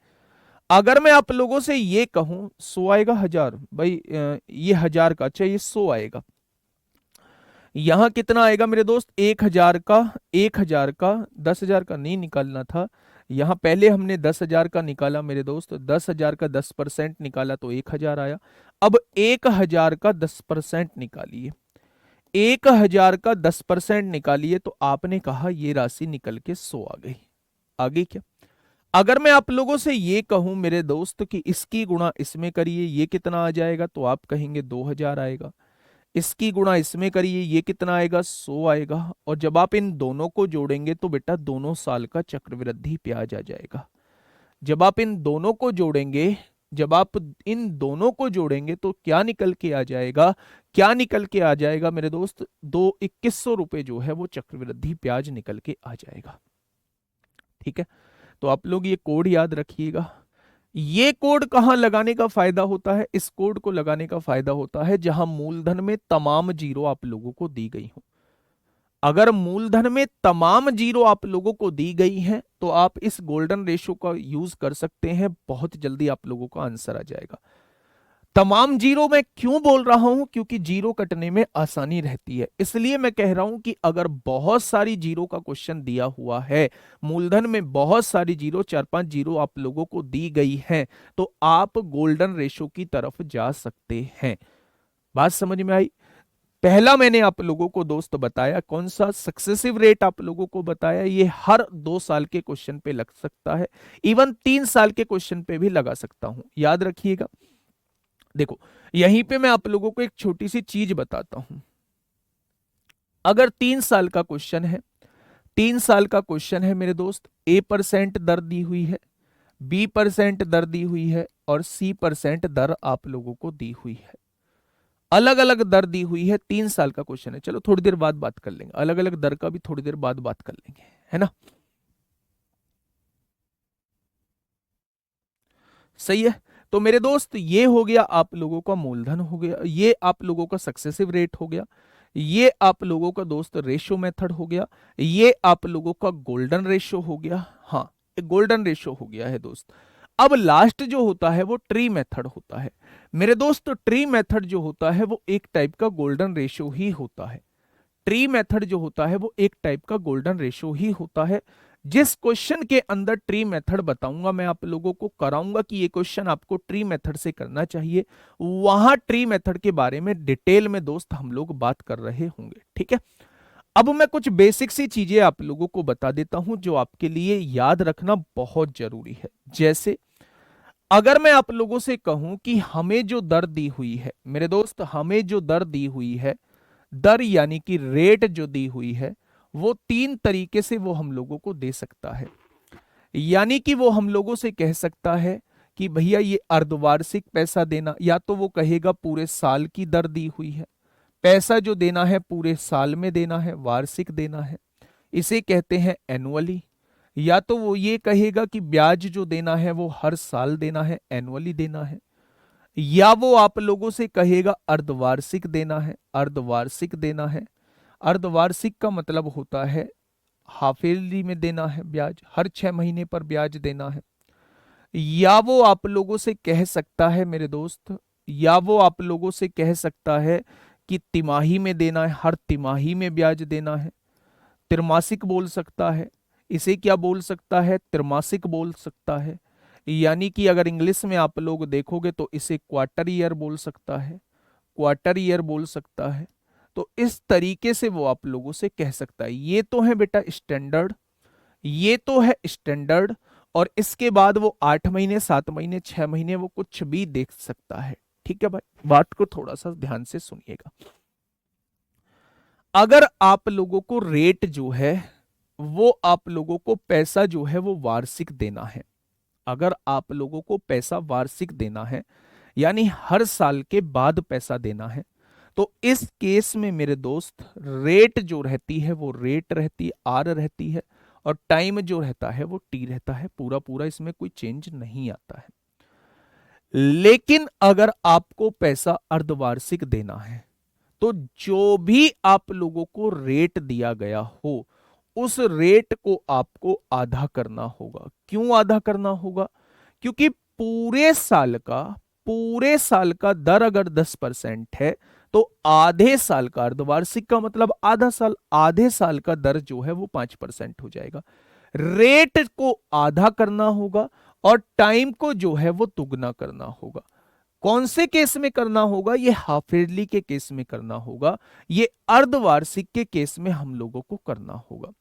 अगर मैं आप लोगों से ये कहूं 100 आएगा, 1,000 भाई, ये 1,000 का, अच्छा ये 100 आएगा, यहां कितना आएगा मेरे दोस्त? 1,000 का, 1,000 का, 10,000 का नहीं निकालना था, यहां पहले हमने 10,000 का निकाला मेरे दोस्त, 10,000 का 10% निकाला तो 1,000 आया। अब 1,000 का 10% निकालिए, 1,000 का 10% निकालिए, तो आपने कहा ये राशि निकल के 100 आ गई। आ गई क्या? अगर मैं आप लोगों से ये कहूं मेरे दोस्त कि इसकी गुणा इसमें करिए, ये कितना आ जाएगा? तो आप कहेंगे 2,000 आएगा। इसकी गुणा इसमें करिए, ये कितना आएगा? 100 आएगा। और जब आप इन दोनों को जोड़ेंगे तो बेटा दोनों साल का चक्रवृद्धि ब्याज आ जाएगा। जब आप इन दोनों को जोड़ेंगे, जब आप इन दोनों को जोड़ेंगे तो क्या निकल के आ जाएगा? क्या निकल के आ जाएगा मेरे दोस्त? 2,2100 रुपए जो है वो चक्रवृद्धि ब्याज निकल के आ जाएगा। ठीक है, तो आप लोग ये कोड याद रखिएगा, ये कोड कहां लगाने का फायदा होता है? इस कोड को लगाने का फायदा होता है जहां मूलधन में तमाम जीरो आप लोगों को दी गई हो। अगर मूलधन में तमाम जीरो आप लोगों को दी गई हैं तो आप इस गोल्डन रेशो का यूज कर सकते हैं, बहुत जल्दी आप लोगों का आंसर आ जाएगा। तमाम जीरो मैं क्यों बोल रहा हूं? क्योंकि जीरो कटने में आसानी रहती है, इसलिए मैं कह रहा हूं कि अगर बहुत सारी जीरो का क्वेश्चन दिया हुआ है, मूलधन में बहुत सारी जीरो, 4-5 जीरो आप लोगों को दी गई हैं, तो आप गोल्डन रेशो की तरफ जा सकते हैं। बात समझ में आई? पहला मैंने आप लोगों को दोस्त बताया, कौन सा? सक्सेसिव रेट आप लोगों को बताया। ये हर 2 साल के क्वेश्चन पे लग सकता है, इवन 3 साल के क्वेश्चन पे भी लगा सकता हूं, याद रखिएगा। देखो, यहीं पे मैं आप लोगों को एक छोटी सी चीज बताता हूं। अगर 3 साल का क्वेश्चन है, 3 साल का क्वेश्चन है मेरे दोस्त, A% दर दी हुई है, B% दर दी हुई है और C% दर आप लोगों को दी हुई है। अलग अलग दर दी हुई है, 3 साल का क्वेश्चन है। चलो थोड़ी देर बाद बात कर लेंगे, अलग अलग दर का भी थोड़ी देर बाद बात कर लेंगे, है ना? सही है। तो मेरे दोस्त, ये हो गया आप लोगों का मूलधन हो गया, ये आप लोगों का सक्सेसिव रेट हो गया, ये आप लोगों का दोस्त रेशो मेथड हो गया, ये आप लोगों का गोल्डन रेशो हो गया। हाँ, एक गोल्डन रेशो हो गया है दोस्त। अब लास्ट जो होता है वो ट्री मेथड होता है मेरे दोस्त। ट्री मेथड जो होता है वो एक टाइप का गोल्डन रेशो ही होता है। ट्री मेथड जो होता है वो एक टाइप का गोल्डन रेशो ही होता है। जिस क्वेश्चन के अंदर ट्री मेथड बताऊंगा, मैं आप लोगों को कराऊंगा कि ये क्वेश्चन आपको ट्री मेथड से करना चाहिए, वहां ट्री मेथड के बारे में डिटेल में दोस्त हम लोग बात कर रहे होंगे, ठीक है? अब मैं कुछ बेसिक सी चीजें आप लोगों को बता देता हूं जो आपके लिए याद रखना बहुत जरूरी है। जैसे अगर मैं आप लोगों से कहूं कि हमें जो दर दी हुई है मेरे दोस्त, हमें जो दर दी हुई है, दर यानी कि रेट जो दी हुई है, वो 3 तरीके से वो हम लोगों को दे सकता है। यानी कि वो हम लोगों से कह सकता है कि भैया ये अर्धवार्षिक पैसा देना, या तो वो कहेगा पूरे साल की दर दी हुई है, पैसा जो देना है पूरे साल में देना है, वार्षिक देना है, इसे कहते हैं एनुअली। या तो वो ये कहेगा कि ब्याज जो देना है वो हर साल देना है, एनुअली देना है। या वो आप लोगों से कहेगा अर्धवार्षिक देना है, अर्धवार्षिक देना है। अर्धवार्षिक का मतलब होता है हाफ ईयरली में देना है ब्याज, हर 6 महीने पर ब्याज देना है। या वो आप लोगों से कह सकता है मेरे दोस्त, या वो आप लोगों से कह सकता है कि तिमाही में देना है, हर तिमाही में ब्याज देना है। त्रिमासिक बोल सकता है, इसे क्या बोल सकता है? त्रिमासिक बोल सकता है। यानी कि अगर इंग्लिश में आप लोग देखोगे तो इसे क्वार्टर ईयर बोल सकता है, क्वार्टर ईयर बोल सकता है। तो इस तरीके से वो आप लोगों से कह सकता है। ये तो है बेटा स्टैंडर्ड, ये तो है स्टैंडर्ड। और इसके बाद वो 8 महीने, 7 महीने, 6 महीने वो कुछ भी देख सकता है, ठीक है भाई? बात को थोड़ा सा ध्यान से सुनिएगा। अगर आप लोगों को रेट जो है वो आप लोगों को पैसा जो है वो वार्षिक देना है, अगर आप लोगों को पैसा वार्षिक देना है यानी हर साल के बाद पैसा देना है, तो इस केस में मेरे दोस्त रेट जो रहती है वो रेट रहती है, आर रहती है, और टाइम जो रहता है वो टी रहता है। पूरा पूरा इसमें कोई चेंज नहीं आता है। लेकिन अगर आपको पैसा अर्धवार्षिक देना है तो जो भी आप लोगों को रेट दिया गया हो उस रेट को आपको आधा करना होगा। क्यों आधा करना होगा? क्योंकि पूरे साल का दर अगर 10% है तो आधे साल का, अर्धवार्षिक का मतलब आधा साल, आधे साल का दर जो है वो 5% हो जाएगा। रेट को आधा करना होगा और टाइम को जो है वो दुगना करना होगा। कौन से केस में करना होगा? ये हाफ ईयरली के केस में करना होगा, ये अर्धवार्षिक के केस में हम लोगों को करना होगा।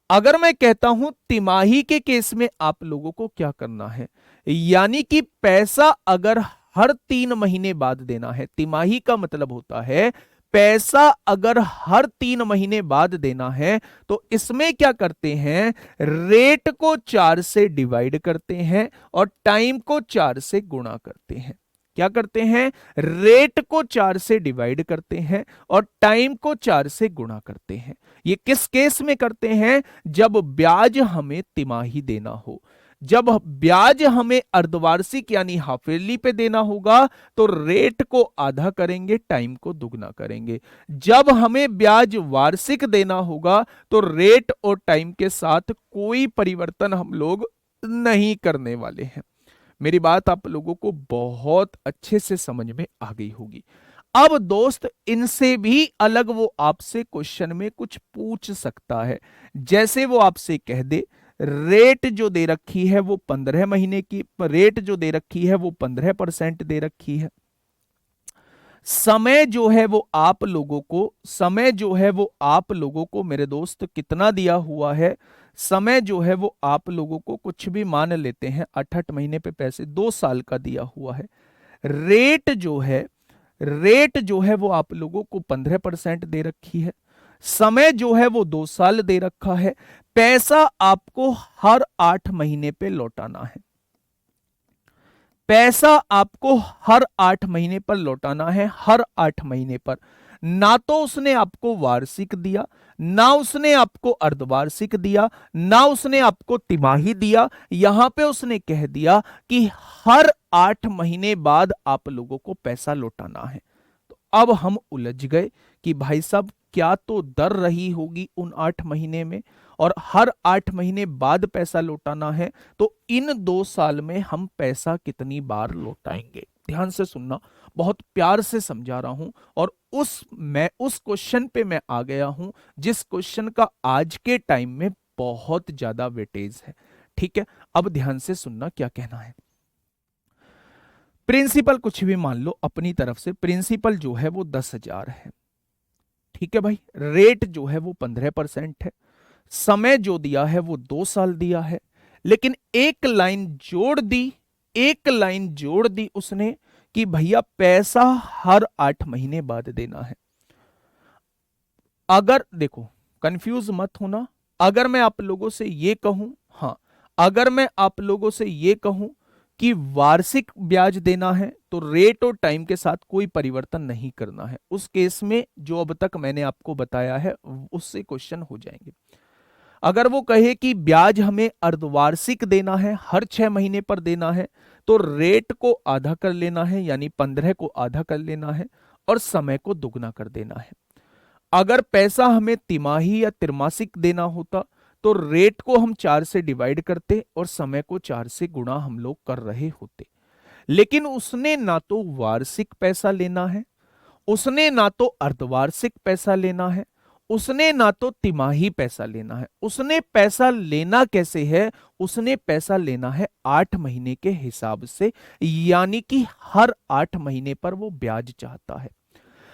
अगर मैं कहता हूं तिमाही के केस में आप लोगों को क्या करना है, यानी कि पैसा अगर हर 3 महीने बाद देना है, तिमाही का मतलब होता है पैसा अगर हर 3 महीने बाद देना है, तो इसमें क्या करते हैं? रेट को 4 से डिवाइड करते हैं और टाइम को 4 से गुणा करते हैं। क्या करते हैं? रेट को 4 से डिवाइड करते हैं और टाइम को 4 से गुणा करते हैं। ये किस केस में करते हैं? जब ब्याज हमें तिमाही देना हो। जब ब्याज हमें अर्धवार्षिक यानी हाफ ईयरली पे देना होगा तो रेट को आधा करेंगे, टाइम को दुगना करेंगे। जब हमें ब्याज वार्षिक देना होगा तो रेट और टाइम के साथ कोई परिवर्तन हम लोग नहीं करने वाले हैं। मेरी बात आप लोगों को बहुत अच्छे से समझ में आ गई होगी। अब दोस्त, इनसे भी अलग वो आपसे क्वेश्चन में कुछ पूछ सकता है। जैसे वो आपसे कह दे रेट जो दे रखी है वो 15 महीने की, रेट जो दे रखी है वो 15% दे रखी है। समय जो है वो आप लोगों को, समय जो है वो आप लोगों को मेरे दोस्त कितना दिया हुआ है? समय जो है वो आप लोगों को कुछ भी मान लेते हैं, 8 महीने पे पैसे 2 साल का दिया हुआ है। रेट जो है, रेट जो है वो आप लोगों को 15% दे रखी है। समय जो है वो 2 साल दे रखा है। पैसा आपको हर 8 महीने पे लौटाना है। पैसा आपको हर 8 महीने पर लौटाना है, हर 8 महीने पर। ना तो उसने आपको वार्षिक दिया, ना उसने आपको अर्धवार्षिक दिया, ना उसने आपको तिमाही दिया। यहां पे उसने कह दिया कि हर 8 महीने बाद आप लोगों को पैसा लौटाना है। तो अब हम उलझ गए कि भाई साहब क्या तो दर रही होगी उन 8 महीने में, और हर 8 महीने बाद पैसा लौटाना है, तो इन 2 साल में हम पैसा कितनी बार लौटाएंगे? ध्यान से सुनना, बहुत प्यार से समझा रहा हूं, और उस क्वेश्चन पे मैं आ गया हूं जिस क्वेश्चन का आज के टाइम में बहुत ज्यादा वेटेज है। ठीक है, अब ध्यान से सुनना क्या कहना है। प्रिंसिपल कुछ भी मान लो अपनी तरफ से, प्रिंसिपल जो है वो 10,000 है। ठीक है भाई, रेट जो है वो 15% है, समय जो दिया है वो 2 साल दिया है, लेकिन एक लाइन जोड़ दी, एक लाइन जोड़ दी उसने कि भैया पैसा हर 8 महीने बाद देना है। अगर देखो, कंफ्यूज मत होना, अगर मैं आप लोगों से ये कहूं, हाँ, अगर मैं आप लोगों से ये कहूं कि वार्षिक ब्याज देना है तो रेट और टाइम के साथ कोई परिवर्तन नहीं करना है। उस केस में जो अब तक मैंने आपको बताया है उससे क्वेश्चन हो जाएंगे। अगर वो कहे कि ब्याज हमें अर्धवार्षिक देना है, हर 6 महीने पर देना है, तो रेट को आधा कर लेना है, यानी 15 को आधा कर लेना है, और समय को दुगना कर देना है। अगर पैसा हमें तिमाही या त्रिमासिक देना होता तो रेट को हम 4 से डिवाइड करते और समय को 4 से गुणा हम लोग कर रहे होते। लेकिन उसने ना तो वार्षिक पैसा लेना है, उसने ना तो अर्धवार्षिक पैसा लेना है, उसने ना तो तिमाही पैसा लेना है। उसने पैसा लेना कैसे है? उसने पैसा लेना है 8 महीने के हिसाब से, यानी कि हर 8 महीने पर वो ब्याज चाहता है।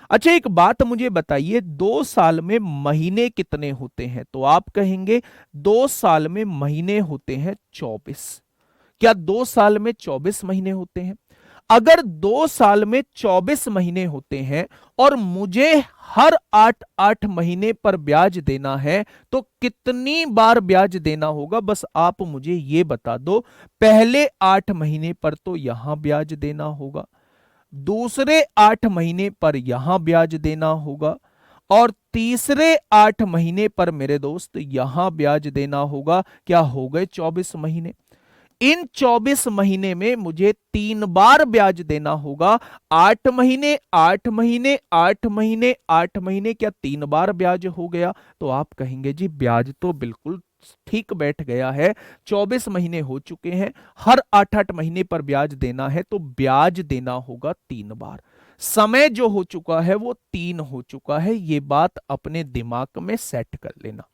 अच्छा, एक बात मुझे बताइए, 2 साल में महीने कितने होते हैं? तो आप कहेंगे 2 साल में महीने होते हैं 24। क्या 2 साल में 24 महीने होते हैं? अगर 2 साल में 24 महीने होते हैं और मुझे हर 8 महीने पर ब्याज देना है, तो कितनी बार ब्याज देना होगा? बस आप मुझे ये बता दो। पहले 8 महीने पर तो यहां ब्याज देना होगा, दूसरे 8 महीने पर यहां ब्याज देना होगा, और तीसरे 8 महीने पर मेरे दोस्त यहां ब्याज देना होगा। क्या हो गए 24 महीने? इन 24 महीने में मुझे 3 बार ब्याज देना होगा। 8 महीने, 8 महीने, 8 महीने, 8 महीने, क्या 3 बार ब्याज हो गया? तो आप कहेंगे जी ब्याज तो बिल्कुल ठीक बैठ गया है, 24 महीने हो चुके हैं, हर 8 महीने पर ब्याज देना है, तो ब्याज देना होगा 3 बार। समय जो हो चुका है वो 3 हो चुका है। ये बात अपने दिमाग में सेट कर लेना।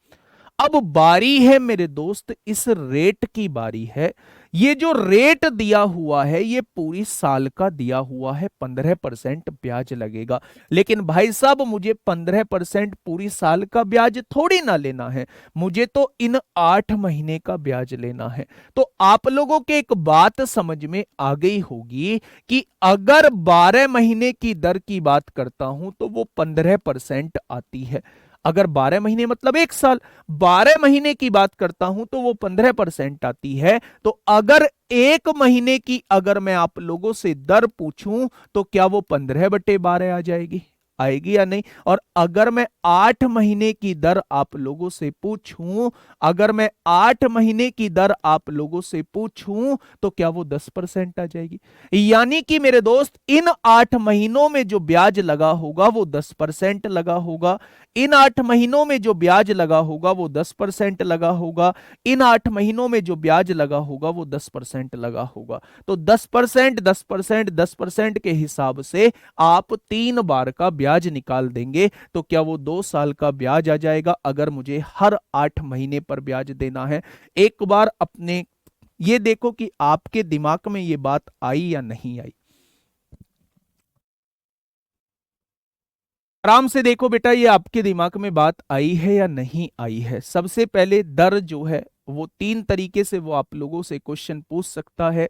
अब बारी है मेरे दोस्त, इस रेट की बारी है। ये जो रेट दिया हुआ है ये पूरी साल का दिया हुआ है, 15% ब्याज लगेगा। लेकिन भाई साहब मुझे 15% पूरी साल का ब्याज थोड़ी ना लेना है, मुझे तो इन 8 महीने का ब्याज लेना है। तो आप लोगों के एक बात समझ में आ गई होगी कि अगर 12 महीने की दर की बात करता हूं तो वो 15% आती है। अगर 12 महीने मतलब 1 साल, 12 महीने की बात करता हूं तो वो 15% आती है। तो अगर 1 महीने की अगर मैं आप लोगों से दर पूछूं तो क्या वो 15/12 आ जाएगी? आएगी या नहीं? और अगर मैं 8 महीने की दर आप लोगों से पूछूं, अगर मैं 8 महीने की दर आप लोगों से पूछूं तो क्या वो 10% आ जाएगी? यानी कि मेरे दोस्त इन 8 महीनों में जो ब्याज लगा होगा वो 10% लगा होगा। इन 8 महीनों में जो ब्याज लगा होगा वो 10% लगा होगा। इन 8 महीनों में जो ब्याज लगा होगा वो 10% लगा होगा। तो 10%, 10%, 10% के हिसाब से आप 3 बार का ब्याज निकाल देंगे तो क्या वो 2 साल का ब्याज आ जाएगा? अगर मुझे हर 8 महीने पर ब्याज देना है, एक बार अपने ये देखो कि आपके दिमाग में ये बात आई या नहीं आई। आराम से देखो बेटा, ये आपके दिमाग में बात आई है या नहीं आई है। सबसे पहले दर जो है वो 3 तरीके से वो आप लोगों से क्वेश्चन पूछ सकता है।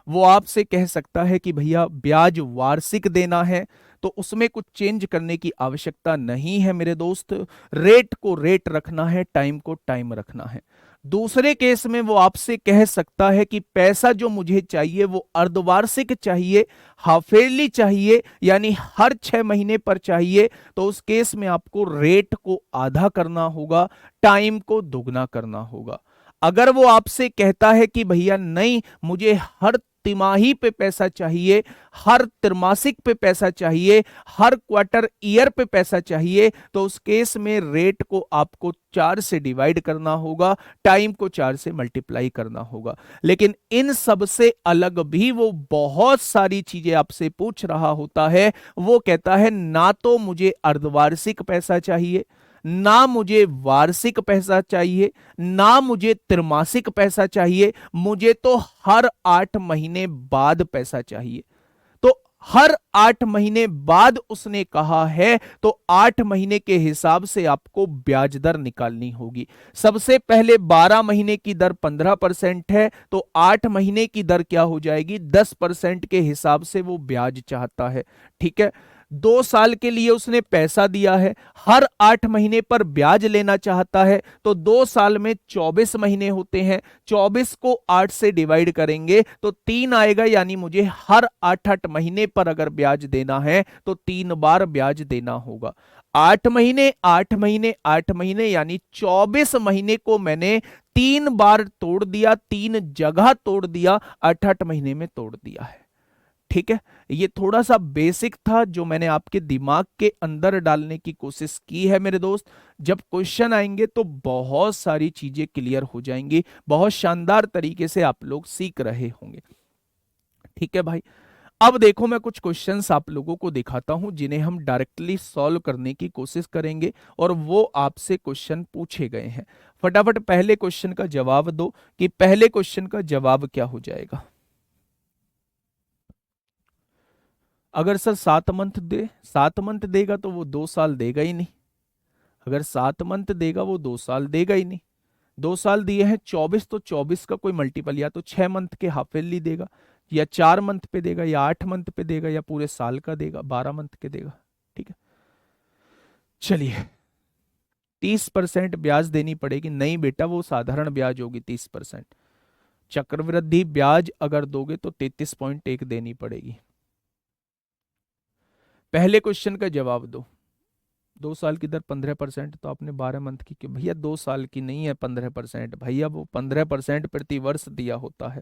वो आपसे कह सकता है कि भैया ब्याज वार्षिक देना है, तो उसमें कुछ चेंज करने की आवश्यकता नहीं है मेरे दोस्त। रेट को रेट रखना है, टाइम को टाइम रखना है। दूसरे केस में वो आपसे कह सकता है कि पैसा जो मुझे चाहिए वो अर्धवार्षिक चाहिए, हाफेली चाहिए, यानी हर 6 महीने पर चाहिए। तो उस केस में आपको रेट को आधा करना होगा, टाइम को दुगना करना होगा। अगर वो आपसे कहता है कि भैया नहीं, मुझे हर तिमाही पे पैसा चाहिए, हर त्रैमासिक पे पैसा चाहिए, हर क्वार्टर ईयर पे पैसा चाहिए, तो उस केस में रेट को आपको 4 से डिवाइड करना होगा, टाइम को 4 से मल्टीप्लाई करना होगा। लेकिन इन सब से अलग भी वो बहुत सारी चीजें आपसे पूछ रहा होता है। वो कहता है ना तो मुझे अर्धवार्षिक पैसा चाहिए, ना मुझे वार्षिक पैसा चाहिए, ना मुझे त्रैमासिक पैसा चाहिए, मुझे तो हर 8 महीने बाद पैसा चाहिए। तो हर 8 महीने बाद उसने कहा है, तो 8 महीने के हिसाब से आपको ब्याज दर निकालनी होगी। सबसे पहले 12 महीने की दर 15% है, तो 8 महीने की दर क्या हो जाएगी? 10% के हिसाब से वो ब्याज चाहता है। ठीक है, 2 साल के लिए उसने पैसा दिया है, हर 8 महीने पर ब्याज लेना चाहता है, तो 2 साल में 24 महीने होते हैं, 24 को 8 से डिवाइड करेंगे तो 3 आएगा, यानी मुझे हर 8 8 महीने पर अगर ब्याज देना है तो 3 बार ब्याज देना होगा। 8 महीने, 8 महीने, 8 महीने, यानी 24 महीने को मैंने 3 बार तोड़ दिया, 3 जगह तोड़ दिया, 8 8 महीने में तोड़ दिया है। ठीक है, ये थोड़ा सा बेसिक था जो मैंने आपके दिमाग के अंदर डालने की कोशिश की है मेरे दोस्त। जब क्वेश्चन आएंगे तो बहुत सारी चीजें क्लियर हो जाएंगी, बहुत शानदार तरीके से आप लोग सीख रहे होंगे। ठीक है भाई, अब देखो मैं कुछ क्वेश्चंस आप लोगों को दिखाता हूं जिन्हें हम डायरेक्टली सॉल्व करने की कोशिश करेंगे, और वो आपसे क्वेश्चन पूछे गए हैं। फटाफट पहले क्वेश्चन का जवाब दो कि पहले क्वेश्चन का जवाब क्या हो जाएगा। अगर सर 7 मंथ दे, 7 मंथ देगा तो वो 2 साल देगा ही नहीं। अगर 7 मंथ देगा वो 2 साल देगा ही नहीं। 2 साल दिए हैं 24, तो 24 का कोई मल्टीपल या तो 6 मंथ के हाफ ईयरली देगा, या 4 मंथ पे देगा, या 8 मंथ पे देगा, या पूरे साल का देगा, 12 मंथ के देगा। ठीक है, चलिए 30% ब्याज देनी पड़ेगी। नहीं बेटा, वो साधारण ब्याज होगी 30%। चक्रवृद्धि ब्याज अगर दोगे तो 33.1 देनी पड़ेगी। पहले क्वेश्चन का जवाब दो। 2 साल की दर 15%, तो आपने 12 मंथ की क्यों? भैया 2 साल की नहीं है 15%, भैया वो 15% प्रति वर्ष दिया होता है।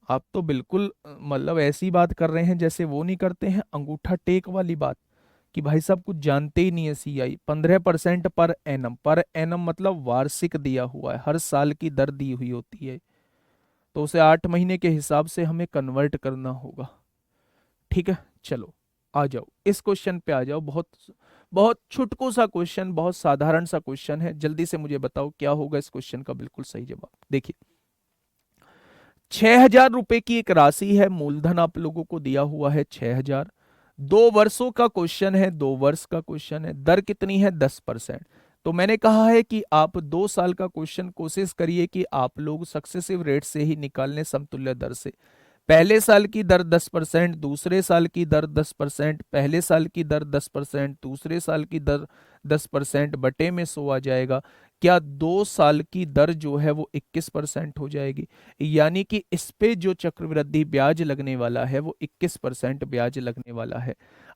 आप तो बिल्कुल मतलब ऐसी बात कर रहे हैं जैसे वो नहीं करते हैं, अंगूठा टेक वाली बात, कि भाई साहब कुछ जानते ही नहीं है। CI 15% per annum, per annum मतलब वार्षिक दिया हुआ है, हर साल की दर दी हुई होती है, तो उसे 8 महीने के हिसाब से हमें कन्वर्ट करना होगा। ठीक है, चलो आ जाओ इस क्वेश्चन पे आ जाओ। बहुत बहुत छुटकू सा क्वेश्चन, बहुत साधारण सा क्वेश्चन है। जल्दी से मुझे बताओ क्या होगा इस क्वेश्चन का बिल्कुल सही जवाब। देखिए, 6,000 रुपए की एक राशि है, मूलधन आप लोगों को दिया हुआ है 6,000। 2 वर्षों का क्वेश्चन है, 2 वर्ष का क्वेश्चन है, दर कितनी है? 10%। तो मैंने कहा है कि आप 2 साल का क्वेश्चन कोशिश करिए कि आप लोग सक्सेसिव रेट से ही निकालने, समतुल्य दर से। पहले साल की दर 10%, दूसरे साल की दर 10%, पहले साल की दर 10%, दूसरे साल की दर 10%, बटे में 100 आ जाएगा। क्या 2 साल की दर जो है वो 21% हो जाएगी, यानी कि इस पे जो चक्रवृद्धि ब्याज लगने वाला है वो 21% ब्याज लगने वाला है।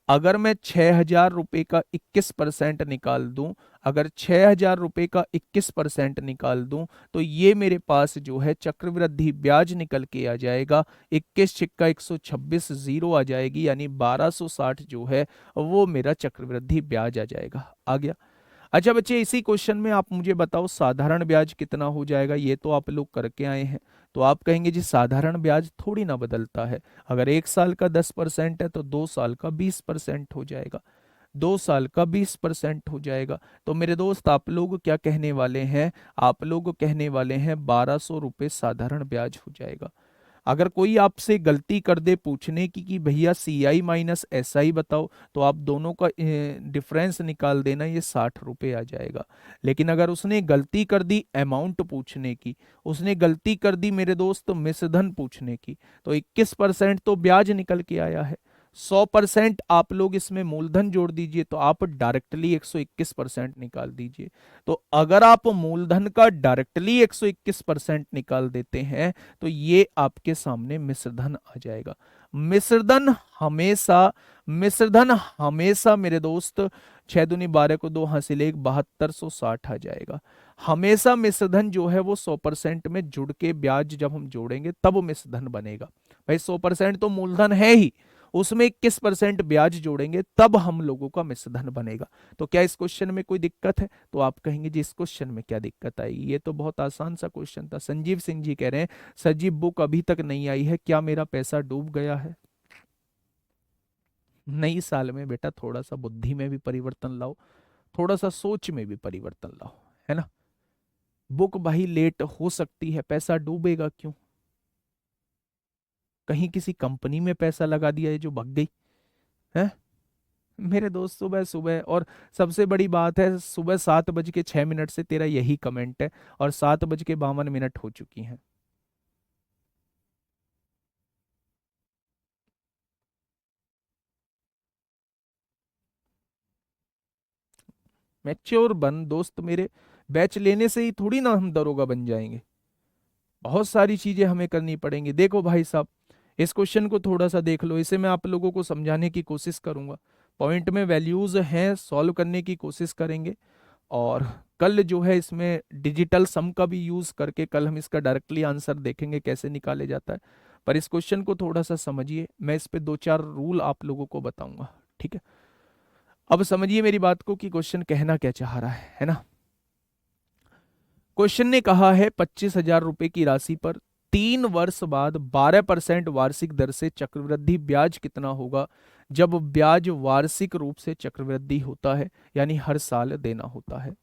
अगर मैं 6,000 रुपये का 21% निकाल दूं, अगर 6,000 रुपये का 21% निकाल दूं, तो ये मेरे पास जो है चक्रवृद्धि ब्याज निकल के आ जाएगा 21 × 126 जीरो आ जाएगी, यानी 1260 जो है वो मेरा चक्रवृद्धि ब्याज आ जाएगा। आ गया। अच्छा बच्चे, इसी क्वेश्चन में आप मुझे बताओ साधारण ब्याज कितना हो जाएगा। ये तो आप लोग करके आए हैं, तो आप कहेंगे जी साधारण ब्याज थोड़ी ना बदलता है, अगर 1 साल का 10% है तो 2 साल का 20% हो जाएगा, 2 साल का 20% हो जाएगा। तो मेरे दोस्त आप लोग क्या कहने वाले हैं, आप लोग कहने वाले हैं 1200 रुपये साधारण ब्याज हो जाएगा। अगर कोई आपसे गलती कर दे पूछने की कि भैया CI माइनस SI बताओ, तो आप दोनों का डिफरेंस निकाल देना, ये 60 रुपये आ जाएगा। लेकिन अगर उसने गलती कर दी अमाउंट पूछने की, उसने गलती कर दी मेरे दोस्त मिश्रधन पूछने की, तो 21% तो ब्याज निकल के आया है, 100% आप लोग इसमें मूलधन जोड़ दीजिए तो आप डायरेक्टली 121% निकाल दीजिए। तो अगर आप मूलधन का डायरेक्टली 121% निकाल देते हैं तो ये आपके सामने मिश्रधन आ जाएगा। मिश्रधन हमेशा मिश्रधन हमेशा मेरे दोस्त 6 दूनी 12 को 2 हासिल 1 7260 आ जाएगा। हमेशा मिश्रधन जो है वो 100% में जुड़ के ब्याज जब हम जोड़ेंगे तब मिश्रधन बनेगा। भाई 100% तो मूलधन है ही, उसमें 21% ब्याज जोड़ेंगे तब हम लोगों का मिश्रधन बनेगा। तो क्या इस क्वेश्चन में कोई दिक्कत है? तो आप कहेंगे जी इस क्वेश्चन में क्या दिक्कत आई, ये तो बहुत आसान सा क्वेश्चन था। संजीव सिंह जी कह रहे हैं सर जी बुक अभी तक नहीं आई है, क्या मेरा पैसा डूब गया है? नई साल में बेटा थोड़ा सा बुद्धि में भी परिवर्तन लाओ, थोड़ा सा सोच में भी परिवर्तन लाओ, है ना। बुक भाई लेट हो सकती है, पैसा डूबेगा क्यों? कहीं किसी कंपनी में पैसा लगा दिया है जो भग गई है? मेरे दोस्त सुबह सुबह, और सबसे बड़ी बात है सुबह 7:06 से तेरा यही कमेंट है और 7:52 हो चुकी हैं। मैच्योर बन दोस्त मेरे, बैच लेने से ही थोड़ी ना हम दरोगा बन जाएंगे, बहुत सारी चीजें हमें करनी पड़ेंगी। देखो भाई साहब, इस क्वेश्चन को थोड़ा सा देख लो, इसे मैं आप लोगों को समझाने की कोशिश करूंगा, पॉइंट में वैल्यूज हैं, सॉल्व करने की कोशिश करेंगे। और कल जो है इसमें डिजिटल सम का भी यूज करके कल हम इसका डायरेक्टली आंसर देखेंगे कैसे निकाले जाता है। पर इस क्वेश्चन को थोड़ा सा समझिए, मैं इस पे 2 4 रूल आप लोगों को बताऊंगा, ठीक है। अब समझिए मेरी बात को कि क्वेश्चन कहना क्या चाह रहा है ना। क्वेश्चन ने कहा है 25,000 रुपए की राशि पर 3 वर्ष बाद 12% वार्षिक दर से चक्रवृद्धि ब्याज कितना होगा जब ब्याज वार्षिक रूप से चक्रवृद्धि होता है, यानी हर साल देना होता है।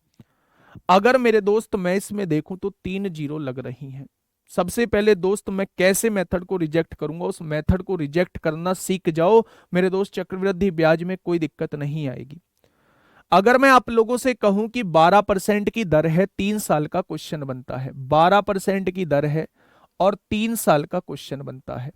अगर मेरे दोस्त मैं इसमें देखूं तो 3 जीरो लग रही हैं। सबसे पहले दोस्त मैं कैसे मेथड को रिजेक्ट करूंगा, उस मेथड को रिजेक्ट करना सीख जाओ मेरे दोस्त, चक्रवृद्धि ब्याज में कोई दिक्कत नहीं आएगी। अगर मैं आप लोगों से कहूं कि 12% की दर है, 3 साल का क्वेश्चन बनता है, 12% की दर है और 3 साल का क्वेश्चन बनता है,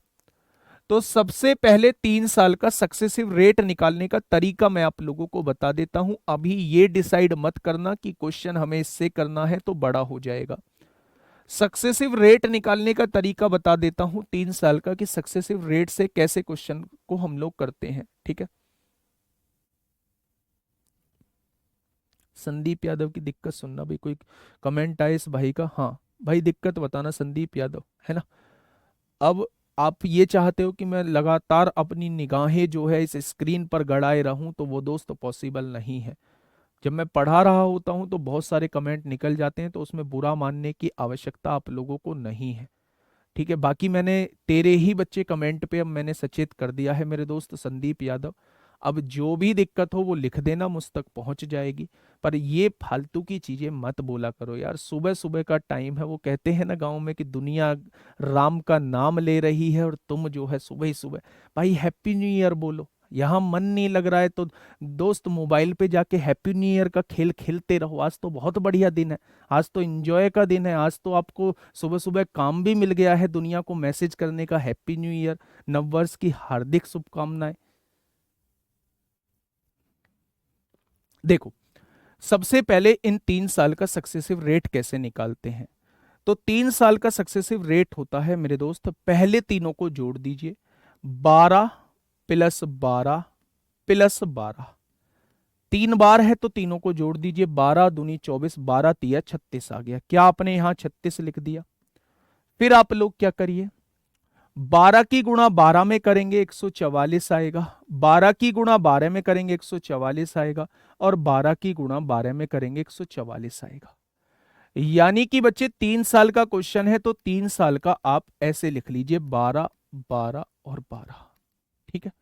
तो सबसे पहले 3 साल का सक्सेसिव रेट निकालने का तरीका मैं आप लोगों को बता देता हूं। अभी ये डिसाइड मत करना कि क्वेश्चन हमें इससे करना है तो बड़ा हो जाएगा। सक्सेसिव रेट निकालने का तरीका बता देता हूं 3 साल का, कि सक्सेसिव रेट से कैसे क्वेश्चन को हम लोग करते हैं, ठीक है। संदीप यादव की दिक्कत सुनना भाई, कोई कमेंट आए इस भाई का? हाँ भाई दिक्कत बताना संदीप यादव, है ना। अब आप ये चाहते हो कि मैं लगातार अपनी निगाहें जो है इस स्क्रीन पर गड़ाए रहूं, तो वो दोस्त पॉसिबल नहीं है। जब मैं पढ़ा रहा होता हूं तो बहुत सारे कमेंट निकल जाते हैं, तो उसमें बुरा मानने की आवश्यकता आप लोगों को नहीं है, ठीक है। बाकी मैंने तेरे ही बच्चे कमेंट पे अब मैंने सचेत कर दिया है मेरे दोस्त संदीप यादव, अब जो भी दिक्कत हो वो लिख देना, मुझ तक पहुंच जाएगी। पर ये फालतू की चीजें मत बोला करो यार, सुबह सुबह का टाइम है, वो कहते हैं ना गांव में कि दुनिया राम का नाम ले रही है और तुम जो है सुबह ही सुबह भाई हैप्पी न्यू ईयर बोलो। यहाँ मन नहीं लग रहा है तो दोस्त मोबाइल पे जाके हैप्पी न्यू ईयर का खेल खेलते रहो, आज तो बहुत बढ़िया दिन है, आज तो एंजॉय का दिन है, आज तो आपको सुबह सुबह काम भी मिल गया है दुनिया को मैसेज करने का, हैप्पी न्यू ईयर, नववर्ष की हार्दिक शुभकामनाएं। देखो सबसे पहले इन 3 साल का सक्सेसिव रेट कैसे निकालते हैं? तो 3 साल का सक्सेसिव रेट होता है मेरे दोस्त, पहले तीनों को जोड़ दीजिए, 12 + 12 + 12, 3 बार है तो तीनों को जोड़ दीजिए, 12 दूनी 24, 12 तिया 36 आ गया। क्या आपने यहां 36 लिख दिया? फिर आप लोग क्या करिए, 12 की गुणा 12 में करेंगे 144 आएगा, 12 की गुणा 12 में करेंगे 144 आएगा, और 12 की गुणा 12 में करेंगे 144 आएगा। यानी कि बच्चे 3 साल का क्वेश्चन है तो 3 साल का आप ऐसे लिख लीजिए, 12, 12 और 12। ठीक है।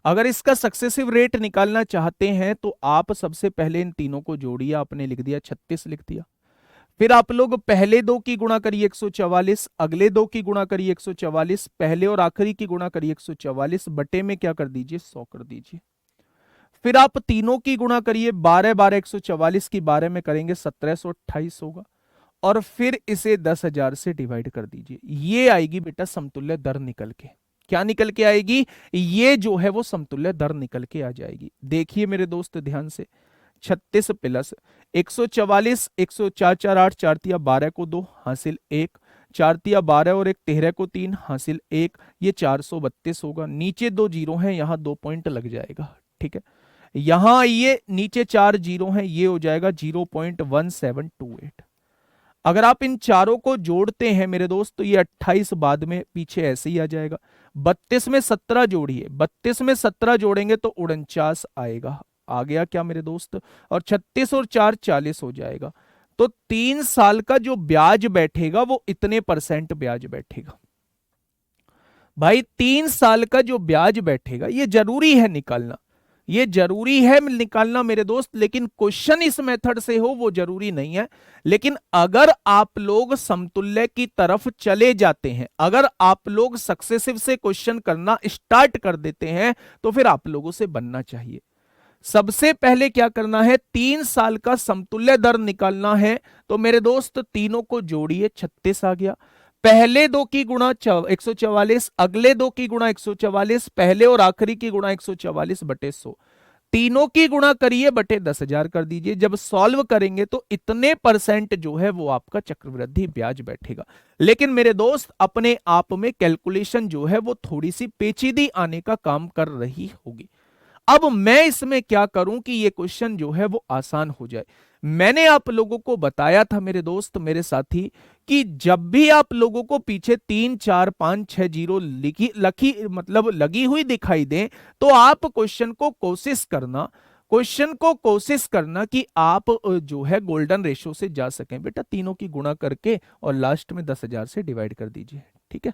अगर इसका सक्सेसिव रेट निकालना चाहते हैं तो आप सबसे पहले इन तीनों को जोड़िए, आपने लिख दिया 36 लिख दिया। फिर आप लोग पहले दो की गुणा करिए 144, अगले दो की गुणा करिए 144, पहले और आखिरी की गुणा करिए 144, बटे में क्या कर दीजिए 100 कर दीजिए। फिर आप तीनों की गुणा करिए, 12 12 144 की 12 में करेंगे 1728 होगा, और फिर इसे 10,000 से डिवाइड कर दीजिए। ये आएगी बेटा समतुल्य दर निकल के। क्या निकल के आएगी? ये जो है वो समतुल्य दर निकल के आ जाएगी। देखिए मेरे दोस्त ध्यान से, 36 + 144, 104 4 8 4 तिया 12 को 2 हासिल 1, 4 तिया 12 और 1 13 को 3 हासिल 1, ये 432 होगा। नीचे 2 जीरो हैं, यहां 2 पॉइंट लग जाएगा। ठीक है, यहां ये नीचे 4 जीरो हैं, ये हो जाएगा 0.1728। अगर आप इन चारों को जोड़ते हैं मेरे दोस्त तो ये 28 बाद में पीछे ऐसे ही आ जाएगा। 32 में 17 जोड़िए, 32 में 17 जोड़ेंगे तो 49 आएगा। आ गया क्या मेरे दोस्त? और 36 और 4 40 हो जाएगा। तो 3 साल का जो ब्याज बैठेगा वो इतने % ब्याज बैठेगा। भाई 3 साल का जो ब्याज बैठेगा ये जरूरी है निकालना, ये जरूरी है निकालना मेरे दोस्त, लेकिन क्वेश्चन इस मेथड से हो वो जरूरी नहीं है। लेकिन अगर आप लोग समतुल्य की तरफ चले जाते हैं, अगर आप लोग सक्सेसिव से क्वेश्चन करना स्टार्ट कर देते हैं तो फिर आप लोगों से बनना चाहिए। सबसे पहले क्या करना है, 3 साल का समतुल्य दर निकालना है। तो मेरे दोस्त तीनों को जोड़िए, 36 आ गया। पहले दो की गुणा 144, अगले दो की गुणा 144, पहले और आखिरी की गुणा 144 बटे 100, तीनों की गुणा करिए बटे 10,000 कर दीजिए। जब सॉल्व करेंगे तो इतने % जो है वो आपका चक्रवृद्धि ब्याज बैठेगा। लेकिन मेरे दोस्त अपने आप में कैलकुलेशन जो है वो थोड़ी सी पेचीदी आने का काम कर रही होगी। अब मैं इसमें क्या करूं कि ये क्वेश्चन जो है वो आसान हो जाए। मैंने आप लोगों को बताया था मेरे दोस्त मेरे साथी कि जब भी आप लोगों को पीछे 3 4 5 6 जीरो लखी मतलब लगी हुई दिखाई दे तो आप क्वेश्चन को कोशिश करना कि आप जो है गोल्डन रेशो से जा सकें। बेटा तीनों की गुणा करके और लास्ट में 10,000 से डिवाइड कर दीजिए। ठीक है,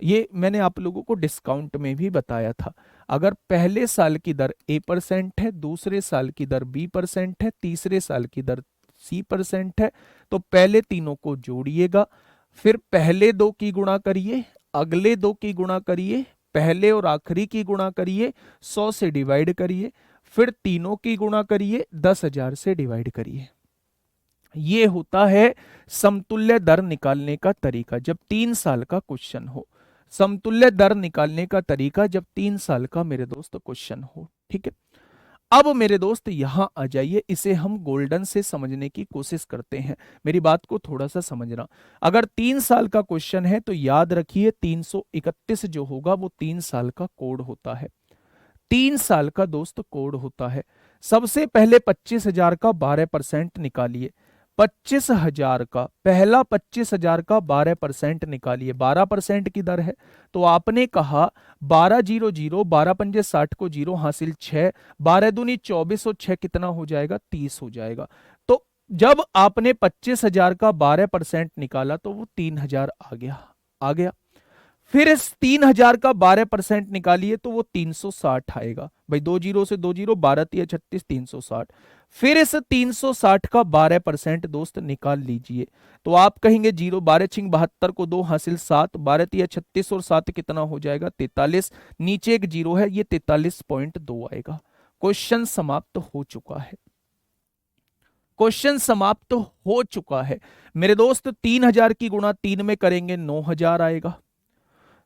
ये मैंने आप लोगों को डिस्काउंट में भी बताया था। अगर पहले साल की दर A% है, दूसरे साल की दर B% है, तीसरे साल की दर C% है, तो पहले तीनों को जोड़िएगा, फिर पहले दो की गुणा करिए, अगले दो की गुणा करिए, पहले और आखिरी की गुणा करिए, 100 से डिवाइड करिए, फिर तीनों की गुणा करिए, 10,000 से डिवाइड करिए। ये होता है समतुल्य दर निकालने का तरीका जब 3 साल का क्वेश्चन हो। समतुल्य दर निकालने का तरीका जब 3 साल का मेरे दोस्त क्वेश्चन हो। ठीक है, अब मेरे दोस्त यहां आ जाइए, इसे हम गोल्डन से समझने की कोशिश करते हैं। मेरी बात को थोड़ा सा समझना। अगर 3 साल का क्वेश्चन है तो याद रखिए 331 जो होगा वो 3 साल का कोड होता है। 3 साल का दोस्त कोड होता है। सबसे पहले 25,000 का 12% निकालिए। 25,000 का पहला 25,000 का 12% निकालिए। 12% की दर है तो आपने कहा 12 0 0, 12 पंजे 60 को 0 हासिल 6, 12 दूनी 24 और 6 कितना हो जाएगा 30 हो जाएगा। तो जब आपने 25,000 का 12% निकाला तो वो 3,000 आ गया। फिर इस 3,000 का 12% निकालिए तो वो 360 आएगा। भाई 2 जीरो से 2 जीरो, 12 तिया 36, 360। फिर इस 360 का 12% दोस्त निकाल लीजिए तो आप कहेंगे 0, 12 छिंग 72 को 2 हासिल 7, 12 तिया 36 और 7 कितना हो जाएगा 43। नीचे एक जीरो है, ये 43.2 आएगा। क्वेश्चन समाप्त हो चुका है। क्वेश्चन समाप्त हो चुका है मेरे दोस्त। 3,000 की गुणा 3 में करेंगे 9,000 आएगा।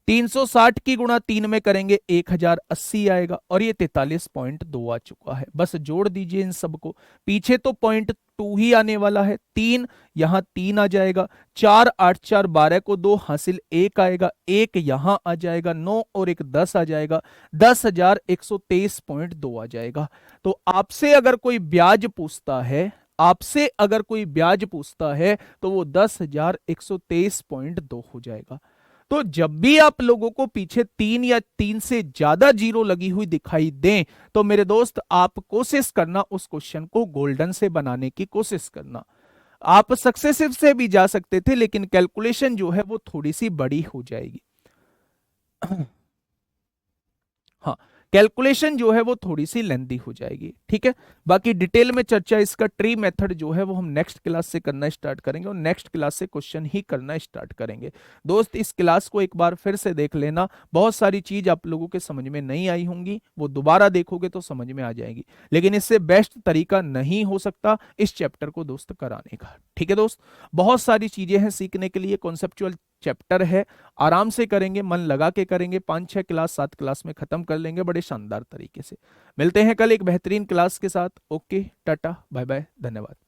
360 की गुणा 3 में करेंगे 1080 आएगा, और ये 43.2 आ चुका है। बस जोड़ दीजिए इन सबको। पीछे तो 0.2 ही आने वाला है, 3 यहां 3 आ जाएगा, 4 8 4 12 को 2 हासिल 1 आएगा, 1 यहां आ जाएगा, 9 और 1 10 आ जाएगा, 10,123.2 आ जाएगा। तो आपसे अगर कोई ब्याज पूछता है, आपसे अगर कोई ब्याज पूछता है तो वो 10,123.2 हो जाएगा। तो जब भी आप लोगों को पीछे 3 या 3 से ज्यादा जीरो लगी हुई दिखाई दें, तो मेरे दोस्त आप कोशिश करना उस क्वेश्चन को गोल्डन से बनाने की कोशिश करना। आप सक्सेसिव से भी जा सकते थे, लेकिन कैलकुलेशन जो है वो थोड़ी सी बड़ी हो जाएगी। हाँ, कैलकुलेशन जो है वो थोड़ी सी लेंदी हो जाएगी, ठीक है। बाकी डिटेल में चर्चा इसका ट्री मेथड जो है वो हम नेक्स्ट क्लास से करना स्टार्ट करेंगे, और नेक्स्ट क्लास से क्वेश्चन ही करना स्टार्ट करेंगे। दोस्त इस क्लास को एक बार फिर से देख लेना, बहुत सारी चीज आप लोगों के समझ में नहीं आई होंगी, वो दोबारा देखोगे तो समझ में आ जाएगी। लेकिन इससे बेस्ट तरीका नहीं हो सकता इस चैप्टर को दोस्त कराने का, ठीक है दोस्त। बहुत सारी चीजें हैं सीखने के लिए, कॉन्सेप्चुअल चैप्टर है, आराम से करेंगे, मन लगा के करेंगे, 5 6 क्लास 7 क्लास में खत्म कर लेंगे बड़े शानदार तरीके से। मिलते हैं कल एक बेहतरीन क्लास के साथ। ओके, टाटा, बाय बाय, धन्यवाद।